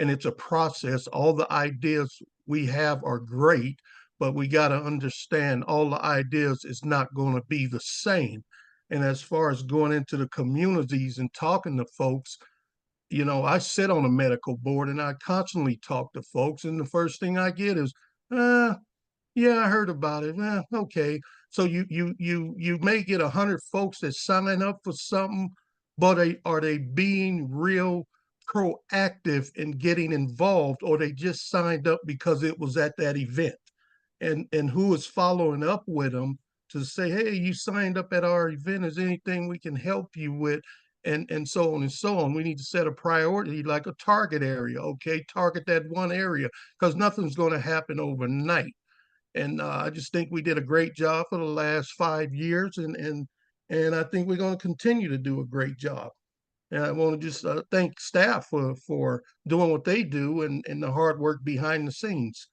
and it's a process. All the ideas we have are great, but we got to understand all the ideas is not going to be the same. And as far as going into the communities and talking to folks, you know, I sit on a medical board and I constantly talk to folks, and the first thing I get is, yeah, I heard about it. Okay. So you may get 100 folks that sign up for something, but are they being real proactive in getting involved, or they just signed up because it was at that event? And who is following up with them to say, hey, you signed up at our event, is there anything we can help you with? And so on and so on. We need to set a priority, like a target area. Okay, target that one area, because nothing's going to happen overnight. And I just think we did a great job for the last 5 years, and I think we're going to continue to do a great job. And I want to just thank staff for doing what they do, and the hard work behind the scenes.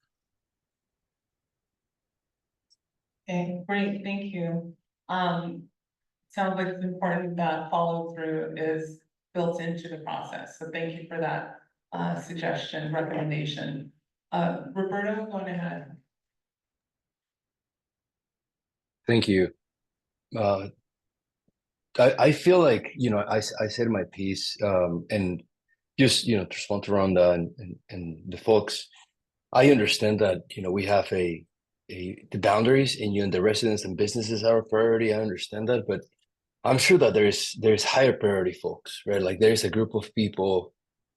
Okay, great, thank you. Sounds like it's important that follow through is built into the process. So thank you for that suggestion, recommendation. Roberto, go ahead. Thank you. I feel like, I said my piece, and just, to respond to Rhonda and the folks, I understand that, we have the boundaries and the residents and businesses are a priority. I understand that, but I'm sure that there's higher priority folks, right? Like there's a group of people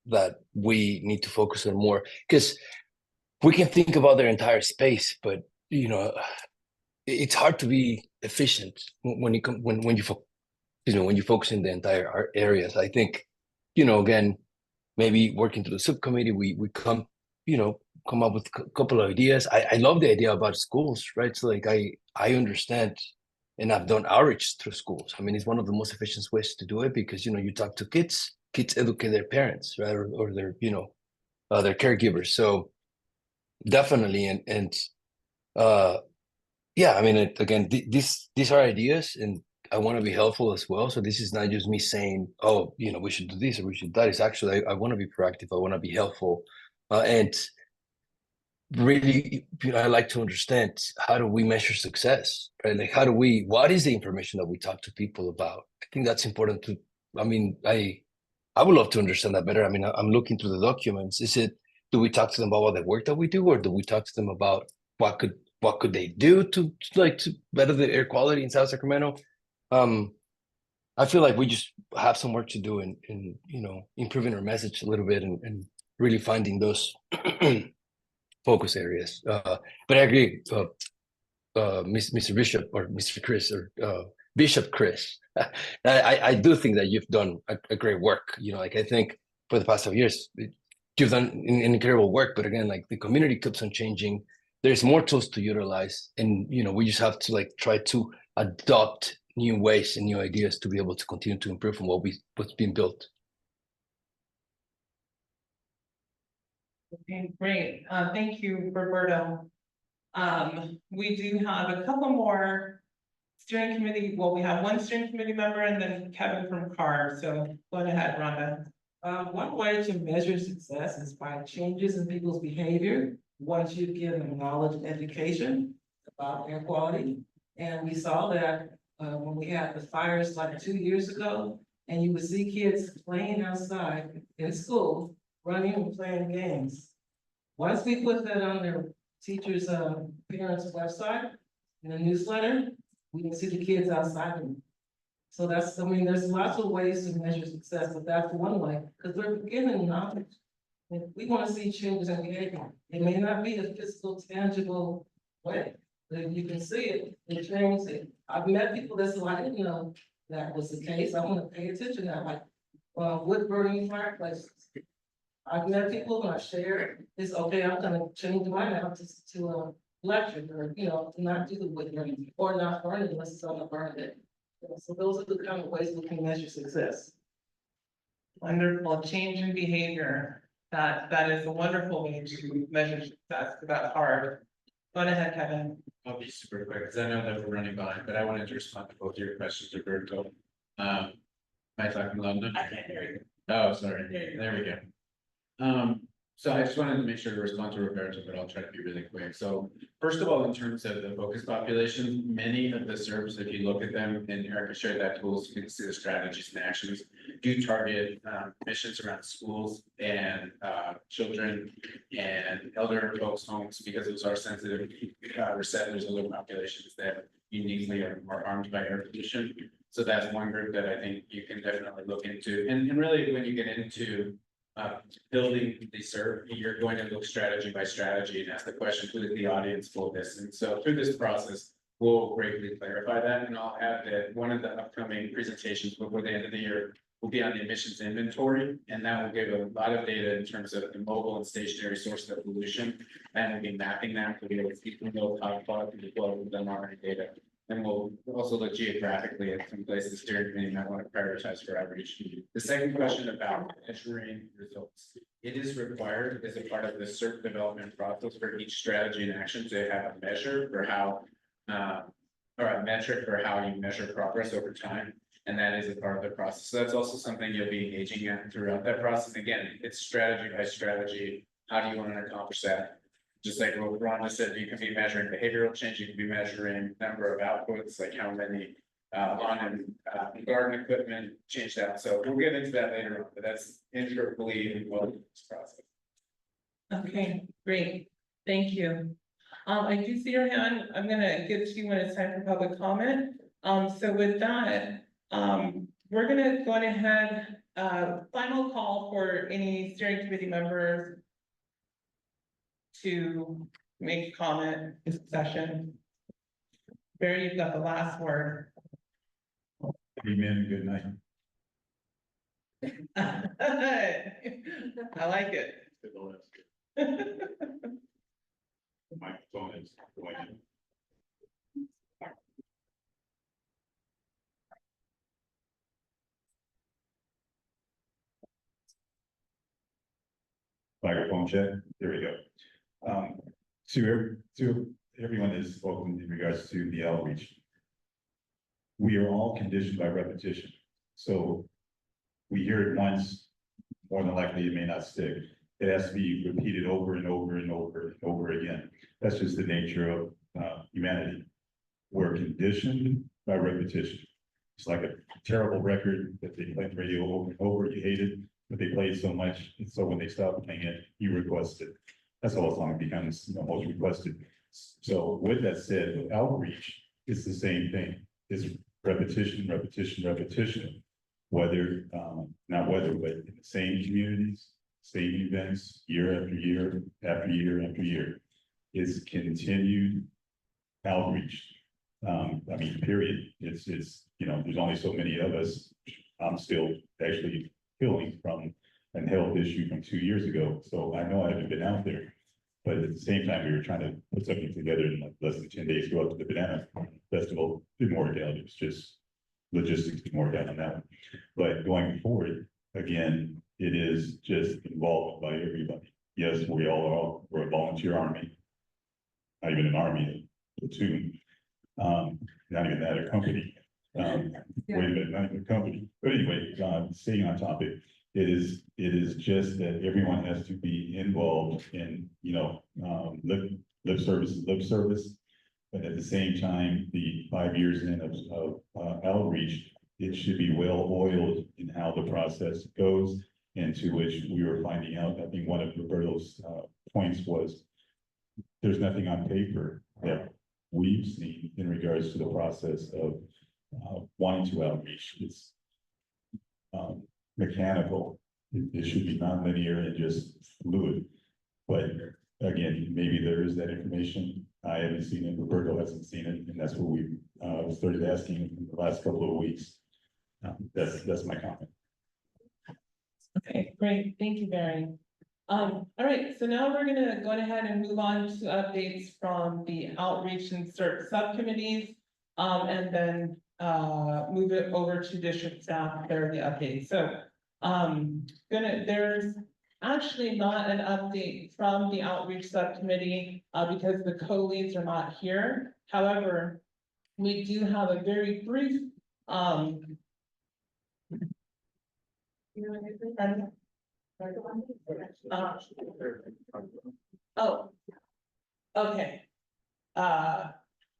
that we need to focus on more, because we can think about their entire space, but it's hard to be efficient when you come when you focus in the entire areas. I think, again, maybe working through the subcommittee, we come up with a couple of ideas. I love the idea about schools, right? So like I understand, and I've done outreach through schools. I mean, it's one of the most efficient ways to do it, because you talk to kids educate their parents, right, or their their caregivers. So definitely, and yeah, I mean, again, these are ideas, and I want to be helpful as well. So this is not just me saying, oh, we should do this or we should do that. It's actually, I want to be proactive. I want to be helpful. And really, I like to understand, how do we measure success, right? Like, what is the information that we talk to people about? I think that's important to, I mean, I would love to understand that better. I mean, I'm looking through the documents. Do we talk to them about the work that we do, or do we talk to them about what could they do to better the air quality in South Sacramento? I feel like we just have some work to do in improving our message a little bit and really finding those focus areas. But I agree, Mr. Bishop or Mr. Chris or Bishop Chris. I do think that you've done a great work. Like I think for the past 5 years, you've done an incredible work. But again, like the community keeps on changing. There's more tools to utilize, and we just have to try to adopt new ways and new ideas to be able to continue to improve on what's been built. Okay, great. Thank you, Roberto. We do have a couple more steering committee. Well, we have one steering committee member and then Kevin from CARB. So go ahead, Rhonda. One way to measure success is by changes in people's behavior once you give them knowledge and education about air quality. And we saw that when we had the fires like 2 years ago, and you would see kids playing outside in school, running and playing games. Once we put that on their teachers' parents' website in the newsletter, we can see the kids outside. So there's lots of ways to measure success, but that's one way, because they're given knowledge. And we want to see changes in behavior. It may not be a physical, tangible way, but if you can see it, it changes it. I've met people that said, I didn't know that was the case. I want to pay attention to that, like wood burning fireplaces. I've met people and I shared, it's okay, I'm gonna change my house to electric, or not do the wood burning, or not burn it unless it's on a burn it. So those are the kind of ways we can measure success. Wonderful. Change in behavior. That is a wonderful way to measure success. That's hard. Go ahead, Kevin. I'll be super quick, because I know that we're running behind, but I wanted to respond to both your questions, Roberto. Am I talking loud enough? I can't hear you. Oh, sorry. There we go. So I just wanted to make sure to respond to Roberto, but I'll try to be really quick. So first of all, in terms of the focus population, many of the SERPs, if you look at them, and Erica shared that tools, you can see the strategies and actions, do target missions around schools and children and elder folks' homes, because those are sensitive receptors, other populations that uniquely are harmed by air pollution. So that's one group that I think you can definitely look into. And really, when you get into building the SERP, you're going to look strategy by strategy and ask the question, who is the audience for this? And so through this process, we'll greatly clarify that. And I'll add that one of the upcoming presentations before the end of the year will be on the emissions inventory. And that will give a lot of data in terms of the mobile and stationary sources of pollution. And we'll be mapping that to be able to keep know how far the flow of the market data. And we'll also look geographically at some places the steering committee might want to prioritize for outreach. The second question about measuring results. It is required as a part of the SERP development process for each strategy and action to have a measure for how, or a metric for how you measure progress over time. And that is a part of the process. So that's also something you'll be engaging in throughout that process. Again, it's strategy by strategy. How do you want to accomplish that? Just like what Rhonda said, you can be measuring behavioral change, you can be measuring number of outputs, like how many lawn and garden equipment changed out, so we'll get into that later on, but that's integrally involved in this process. Okay, great, thank you. I do see your hand, I'm gonna give to you when it's time for public comment. So with that, we're gonna go ahead, final call for any steering committee members to make comment in session. Barry, you've got the last word. Amen, good night. I like it. My phone is going in. Microphone check, there we go. To everyone is spoken in regards to the outreach. We are all conditioned by repetition, so we hear it once, more than likely it may not stick. It has to be repeated over and over and over and over again. That's just the nature of humanity. We're conditioned by repetition. It's like a terrible record that they play on the radio over and over, you hate it, but they play it so much, and so when they stop playing it, you request it. That's how a song becomes, most requested. So with that said, with outreach, it's the same thing. It's repetition, repetition, repetition. Whether, not whether, but in the same communities, same events, year after year, after year after year. It's continued outreach. I mean, period. It's, there's only so many of us. I'm still actually healing from a health issue from 2 years ago. So I know I haven't been out there. But at the same time, we were trying to put something together in like less than 10 days, go out to the banana festival, didn't work out. It was just logistics didn't work out on that one. But going forward, again, it is just involved by everybody. Yes, we're a volunteer army. Not even an army, a platoon. Not even that, a company. Wait a minute, not even a company. But anyway, staying on topic, it is just that everyone has to be involved in, lip service. But at the same time, the 5 years in of outreach, it should be well oiled in how the process goes. And to which we were finding out, I think one of Roberto's points was, there's nothing on paper that we've seen in regards to the process of wanting to outreach. It's mechanical. It should be non-linear and just fluid. But again, maybe there is that information. I haven't seen it, Roberto hasn't seen it, and that's what we started asking in the last couple of weeks. That's my comment. Okay, great, thank you, Barry. All right, so now we're gonna go ahead and move on to updates from the outreach and CERT subcommittees. And then move it over to district staff, there are the updates. So there's actually not an update from the outreach subcommittee because the co-leads are not here. However, we do have a very brief oh, okay.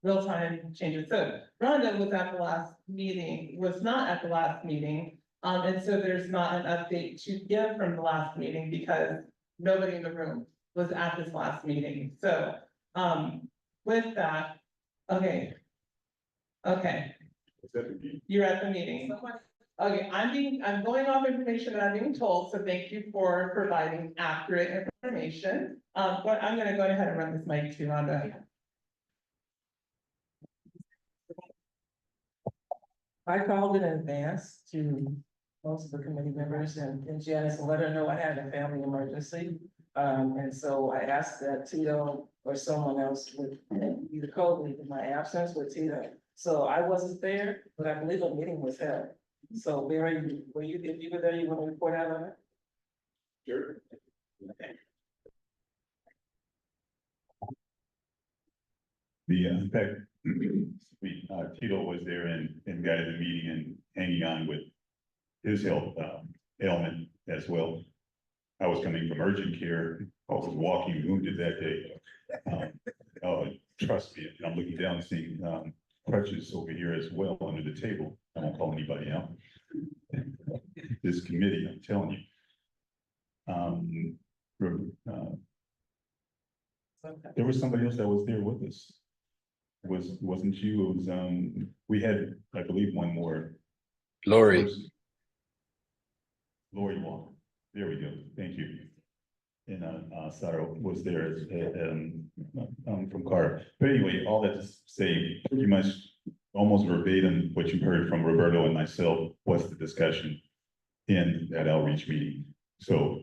Real-time changes. So Rhonda was at the last meeting, was not at the last meeting. And so there's not an update to give from the last meeting because nobody in the room was at this last meeting. So, with that, okay. You're at the meeting. Okay, I'm going off information that I'm being told, so thank you for providing accurate information. But I'm gonna go ahead and run this mic to Rhonda. I called in advance to most of the committee members and Janice and let her know I had a family emergency. And so I asked that Tito or someone else would be the co-lead in my absence with Tito. So I wasn't there, but I believe a meeting was held. So Barry, if you were there, you want to report out on it? Sure. Okay. In fact, Tito was there and guided the meeting and hanging on with his health ailment as well. I was coming from urgent care. I was walking wounded that day. Oh, trust me, I'm looking down and seeing crutches over here as well under the table. I won't call anybody out. This committee, I'm telling you. There was somebody else that was there with us. Wasn't you? It was, we had, I believe, one more. Lori. Lori Wong. There we go. Thank you. And Sarah was there as from Carter. But anyway, all that to say, pretty much almost verbatim what you heard from Roberto and myself was the discussion in that outreach meeting. So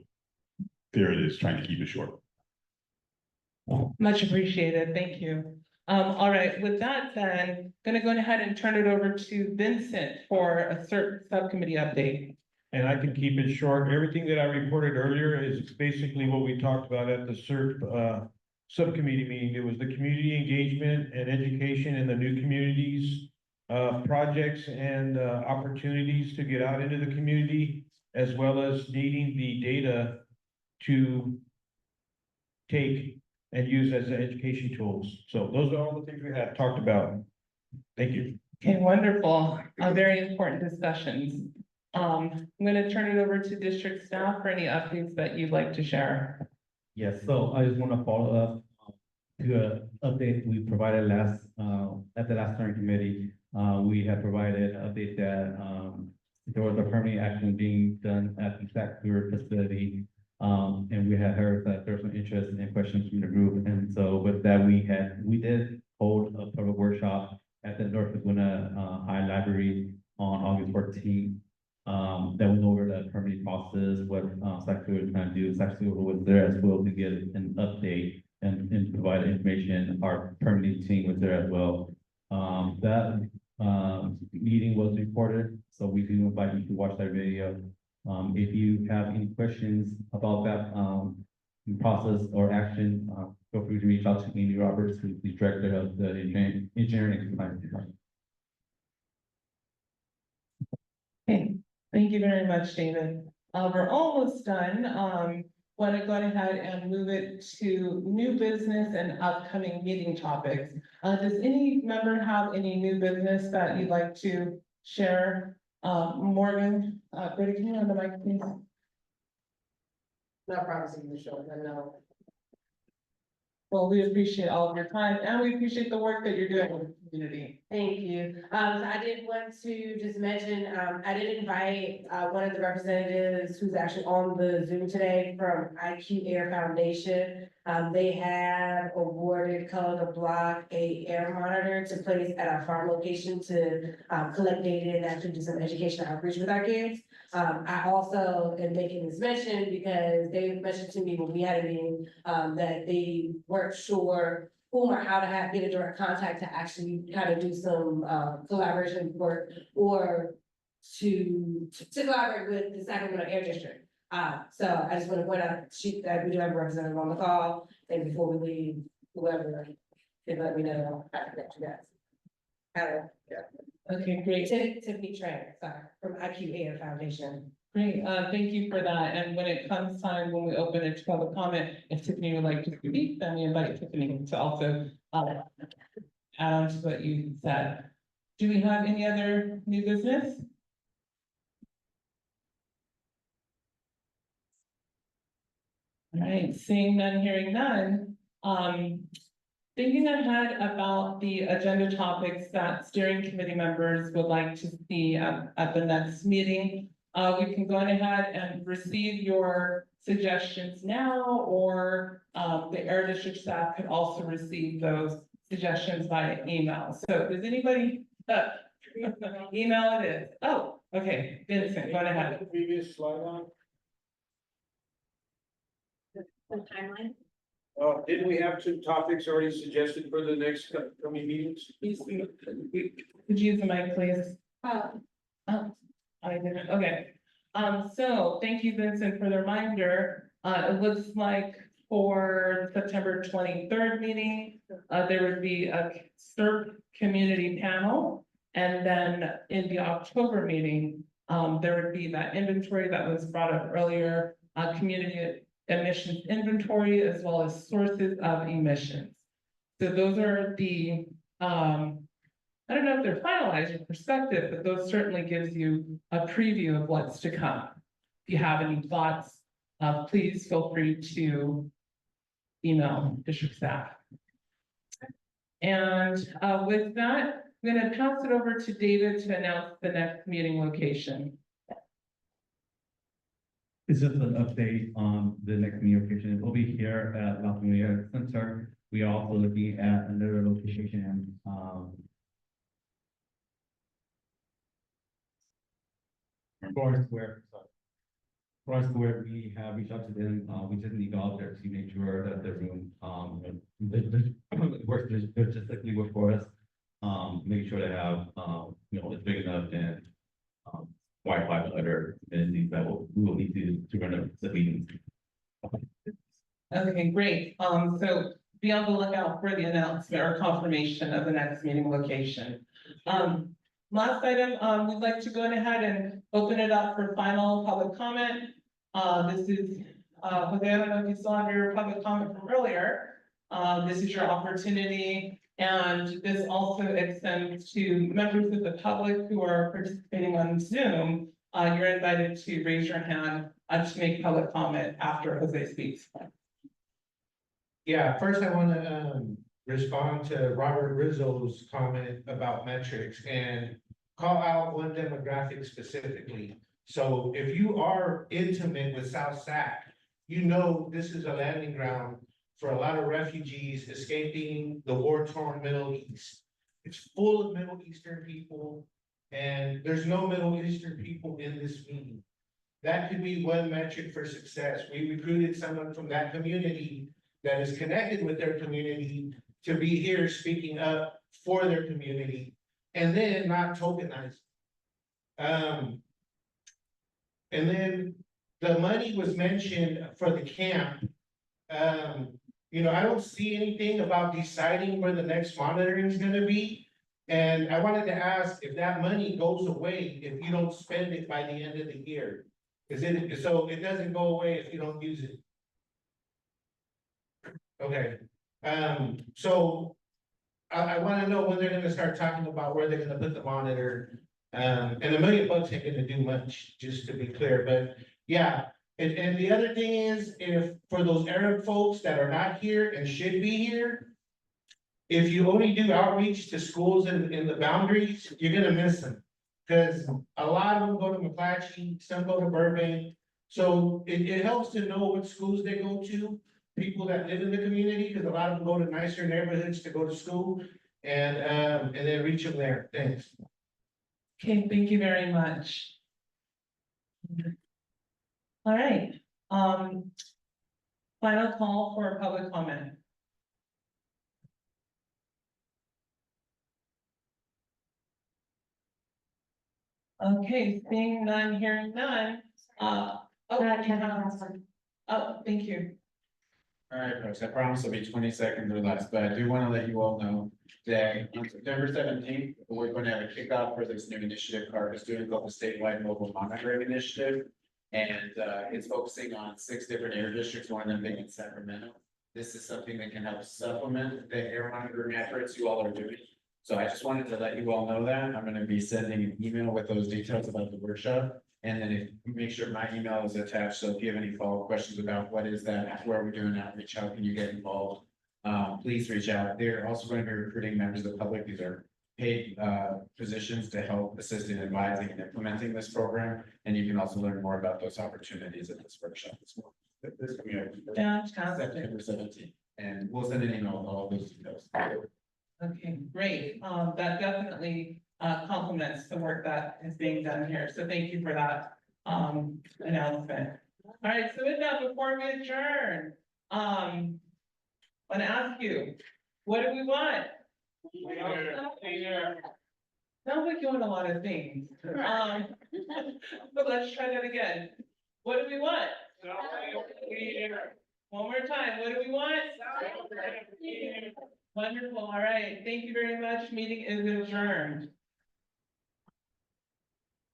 there it is, trying to keep it short. Much appreciated. Thank you. All right, with that then, gonna go ahead and turn it over to Vincent for a CERT subcommittee update. And I can keep it short. Everything that I reported earlier is basically what we talked about at the CERT subcommittee meeting. It was the community engagement and education in the new communities, projects and opportunities to get out into the community, as well as needing the data to take and use as education tools. So those are all the things we have talked about. Thank you. Okay, wonderful. Very important discussions. I'm gonna turn it over to district staff for any updates that you'd like to share. Yes, so I just want to follow up to an update we provided at the last steering committee. We had provided an update that there was a permanent action being done at the Sac-Stewart facility. And we had heard that there was some interest and questions from the group. And so with that, we did hold a public workshop at the North Laguna High Library on August 14th. That went over the permitting process, what Sac-Stewart was trying to do. Sac-Stewart was there as well to get an update and provide information. Our permitting team was there as well. That meeting was recorded, so we do invite you to watch that video. If you have any questions about that process or action, feel free to reach out to Amy Roberts, who's the director of the engineering and compliance department. Okay, thank you very much, David. We're almost done. Want to go ahead and move it to new business and upcoming meeting topics. Does any member have any new business that you'd like to share? Morgan, Greta, can you on the mic, please? Not promising the show, but no. Well, we appreciate all of your time and we appreciate the work that you're doing with the community. Thank you. So I did want to just mention, I did invite, one of the representatives who's actually on the Zoom today from IQ Air Foundation. They have awarded Color the Block a air monitor to place at our farm location to, collect data and actually do some education outreach with our kids. I also am making this mention because they mentioned to me when we had a meeting, that they weren't sure whom or how to get a direct contact to actually kind of do some collaboration work or to collaborate with the Sacramento Air District. So I just want to point out that we do have a representative on the call, and before we leave, whoever can let me know how to connect you guys. Okay, great. Tiffany Tran, sorry, from IQ Air Foundation. Great, thank you for that. And when it comes time, when we open it to public comment, if Tiffany would like to speak, then we invite Tiffany to also add on to what you said. Do we have any other new business? All right, seeing none, hearing none. Thinking ahead about the agenda topics that steering committee members would like to see at the next meeting. We can go ahead and receive your suggestions now, or the Air District staff could also receive those suggestions via email. So does anybody, email it is. Oh, okay, Vincent, go ahead. Previous slide on. The timeline? Didn't we have two topics already suggested for the next coming meetings? Could you use the mic, please? Oh, I didn't, okay. So thank you, Vincent, for the reminder. It looks like for September 23rd meeting, there would be a CERP community panel. And then in the October meeting, there would be that inventory that was brought up earlier, community emissions inventory, as well as sources of emissions. So those are the I don't know if they're finalized or perspective, but those certainly gives you a preview of what's to come. If you have any thoughts, please feel free to email district staff. And with that, I'm gonna pass it over to David to announce the next meeting location. This is an update on the next meeting location. It will be here at La Familia Center. We are also looking at another location, Forest Square. Forest Square, we have reached out to them. We just need to go out there to make sure that the room, works logistically work for us. Make sure they have, it's big enough and, Wi-Fi and other amenities that we will need to run the meetings. Okay, great. So be on the lookout for the announcement or confirmation of the next meeting location. Last item, we'd like to go ahead and open it up for final public comment. This is, Jose, I don't know if you saw your public comment from earlier. This is your opportunity, and this also extends to members of the public who are participating on Zoom. You're invited to raise your hand to make public comment after Jose speaks. Yeah, first I want to respond to Robert Rizzo's comment about metrics and call out one demographic specifically. So if you are intimate with South Sac, you know this is a landing ground for a lot of refugees escaping the war-torn Middle East. It's full of Middle Eastern people, and there's no Middle Eastern people in this meeting. That could be one metric for success. We recruited someone from that community that is connected with their community to be here speaking up for their community, and then not tokenize. And then the money was mentioned for the camp. I don't see anything about deciding where the next monitoring is gonna be. And I wanted to ask if that money goes away if you don't spend it by the end of the year. So it doesn't go away if you don't use it. Okay, so I wanna know when they're gonna start talking about where they're gonna put the monitor. And $1 million ain't gonna do much, just to be clear, but yeah. And the other thing is, if for those Arab folks that are not here and should be here, if you only do outreach to schools in the boundaries, you're gonna miss them. Cause a lot of them go to McClatchy, some go to Burbank. So it helps to know what schools they go to, people that live in the community, because a lot of them go to nicer neighborhoods to go to school. And then reach them there. Thanks. Okay, thank you very much. All right, final call for public comment. Okay, seeing none, hearing none, oh, thank you. All right, folks, I promise it'll be 20 seconds or less, but I do want to let you all know that on September 17th, we're going to have a kickoff for this new initiative CARB is doing called the statewide mobile monitoring initiative. And it's focusing on 6 different air districts, one of them being in Sacramento. This is something that can help supplement the air monitoring efforts you all are doing. So I just wanted to let you all know that. I'm going to be sending an email with those details about the workshop. And then make sure my email is attached. So if you have any follow-up questions about what is that, where are we doing outreach, how can you get involved? Please reach out. They're also going to be recruiting members of the public. These are paid positions to help assist in advising and implementing this program. And you can also learn more about those opportunities at this workshop as well. This community. September 17th. And we'll send an email with all those details. Okay, great. That definitely complements the work that is being done here. So thank you for that announcement. All right, so with that, before we adjourn, I want to ask you, what do we want? Sounds like you want a lot of things. But let's try that again. What do we want? One more time. What do we want? Wonderful. All right. Thank you very much. Meeting is adjourned.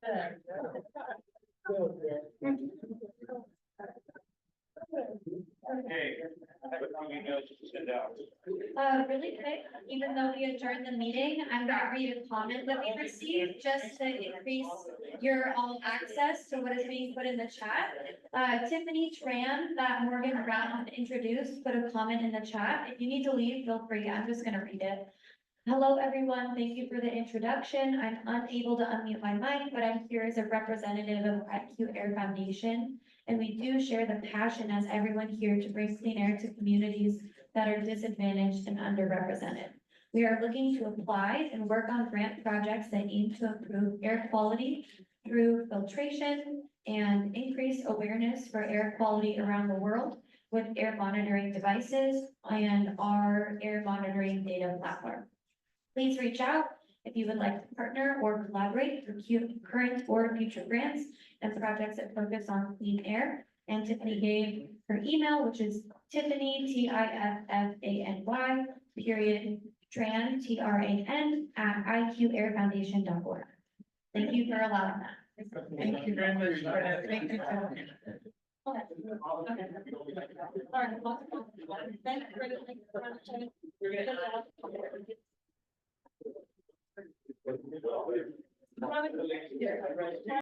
Hey, I have a email to send out. Really quick, even though we adjourned the meeting, I'm gonna read a comment that we received just to increase your all access to what is being put in the chat. Tiffany Tran, that Morgan Brown introduced, put a comment in the chat. If you need to leave, feel free. I'm just gonna read it. Hello, everyone. Thank you for the introduction. I'm unable to unmute my mic, but I'm here as a representative of IQ Air Foundation. And we do share the passion as everyone here to bring clean air to communities that are disadvantaged and underrepresented. We are looking to apply and work on grant projects that aim to improve air quality through filtration and increase awareness for air quality around the world with air monitoring devices and our air monitoring data platform. Please reach out if you would like to partner or collaborate for current or future grants and projects that focus on clean air. And Tiffany gave her email, which is Tiffany, Tiffany, period, Tran, Tran, @iqairfoundation.org. Thank you for allowing that. Thank you very much, Lorna. Thank you. Tiffany. Okay.